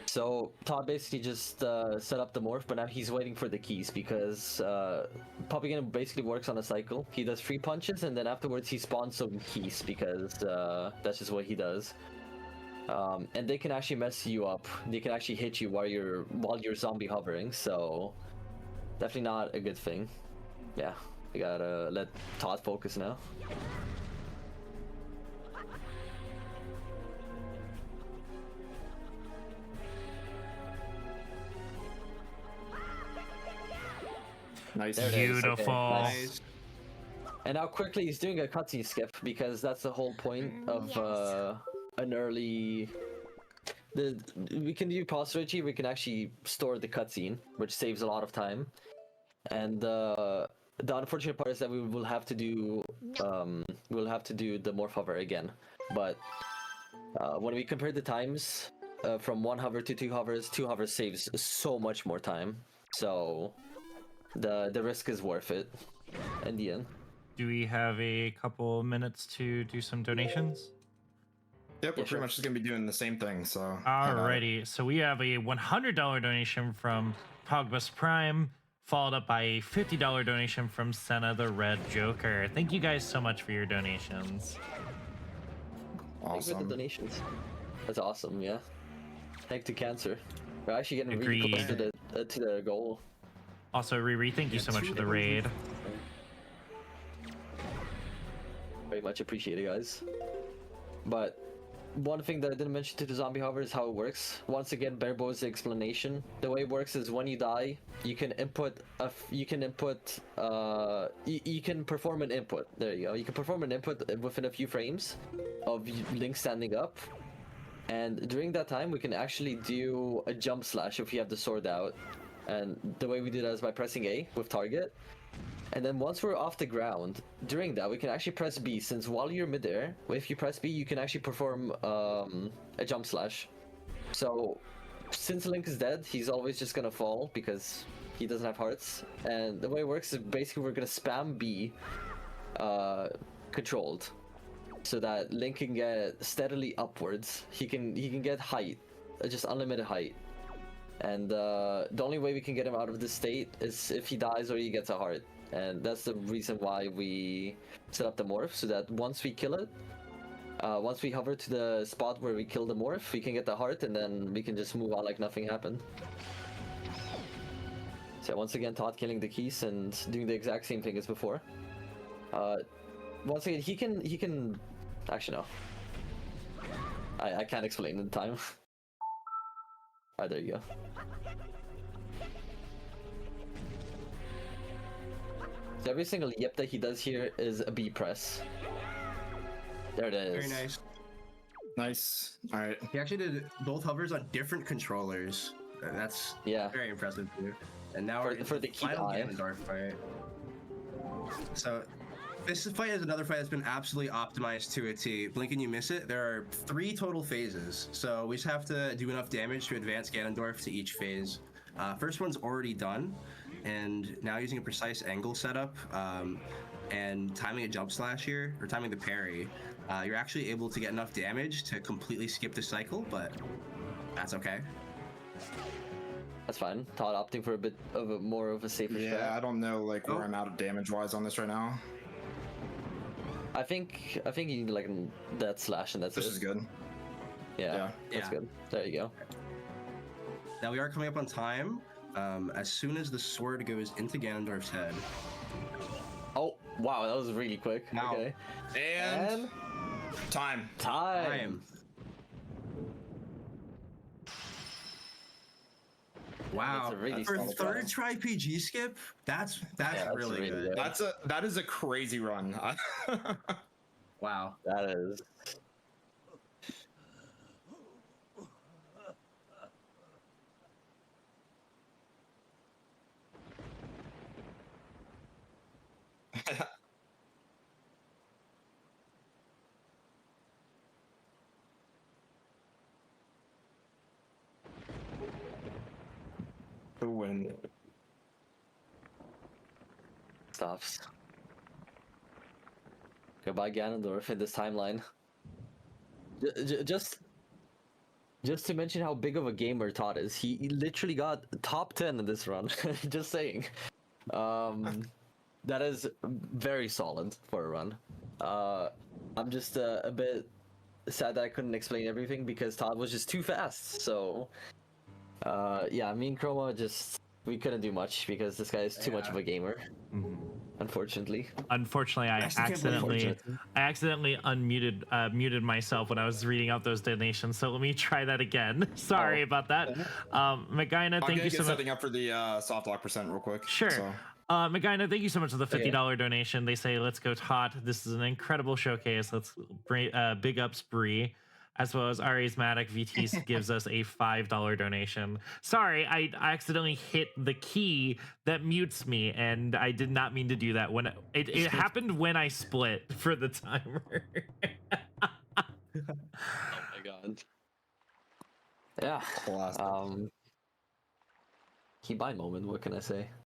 So Todd basically just set up the morph, but now he's waiting for the keys because Poppygan basically works on a cycle. He does 3 punches and then afterwards he spawns some keys because that's just what he does. And they can actually mess you up. They can actually hit you while you're zombie hovering. So definitely not a good thing. Yeah, we gotta let Todd focus now. Nice. There it is. Beautiful. Okay, nice. And now quickly he's doing a cutscene skip because that's the whole point of an early. We can do pause strategy. We can actually store the cutscene, which saves a lot of time. And the unfortunate part is that we will have to do the morph hover again. But when we compare the times from 1 hover to 2 hovers, 2 hovers saves so much more time. So the risk is worth it in the end. Do we have a couple minutes to do some donations? Yep, we're Yeah, sure. pretty much just gonna be doing the same thing. So. Alrighty, so we have a $100 donation from Pogbus Prime, followed up by a $50 donation from Senna the Red Joker. Thank you guys so much for your donations. Thanks for the Awesome. donations. That's awesome, yeah. Thanks to cancer. We're actually getting really close Agreed. to the goal. Also, Riri, thank you so much for the raid. Very much appreciated, guys. But one thing that I didn't mention to the zombie hover is how it works. Once again, Barebo's explanation. The way it works is when you die, you can input you can perform an input. There you go. You can perform an input within a few frames of Link standing up. And during that time, we can actually do a jump slash if you have the sword out. And the way we do that is by pressing A with target. And then once we're off the ground, during that, we can actually press B, since while you're midair, if you press B, you can actually perform a jump slash. So, since Link is dead, he's always just gonna fall because he doesn't have hearts. And the way it works is basically we're gonna spam B controlled, so that Link can get steadily upwards. He can get height, just unlimited height. And the only way we can get him out of this state is if he dies or he gets a heart. And that's the reason why we set up the morph, so that once we kill it, once we hover to the spot where we kill the morph, we can get the heart, and then we can just move on like nothing happened. So once again, Todd killing the keys and doing the exact same thing as before. Once again, he can... Actually, no. I can't explain in time. Alright, there you go. So every single yep that he does here is a B press. There it is. Very nice. Nice. All right. He actually did both hovers on different controllers. That's Yeah. very impressive too. And now For- we're into for the key final eye. Ganondorf fight. So this fight is another fight that's been absolutely optimized to a T. Blink and you miss it. There are 3 total phases, so we just have to do enough damage to advance Ganondorf to each phase. First one's already done, and now using a precise angle setup and timing a jump slash here, or timing the parry, you're actually able to get enough damage to completely skip the cycle, but that's okay. That's fine. Todd opting for a bit of a more of a safer Yeah, strat. I don't know like where Oh. I'm out of damage wise on this right now. I think you need like that slash and that's This it. is good. Yeah, Yeah. that's Yeah. good. There you go. Now we are coming up on time. As soon as the sword goes into Ganondorf's head, Oh wow, that was really quick. Now. Okay. And time. Time. Wow, That's a really for solid third round. try PG skip, that's that's really really good. good. That is a crazy run. Wow. That is. The win. Stops. Goodbye, Ganondorf, in this timeline. Just to mention how big of a gamer Todd is, he literally got top 10 in this run. Just saying. That is very solid for a run. I'm just a bit sad that I couldn't explain everything because Todd was just too fast. So, yeah, me and Chroma we couldn't do much because this guy is too much of a gamer. Unfortunately. Unfortunately, I Actually, can't believe accidentally unmuted muted myself when I was reading out those donations. So let me try that again. Sorry about that. Megaina, I'm thank gonna you get so much. setting up for the soft lock percent real quick. Sure. So. Megaina, thank you so much for the $50 donation. They say, let's go Tot. This is an incredible showcase. Let's big ups Bree. As well as Arismatic VT gives us a $5 donation. Sorry, I accidentally hit the key that mutes me, and I did not mean to do that. When it happened when I split for the timer. Oh my god. Yeah. Classic. Key buy moment, what can I say?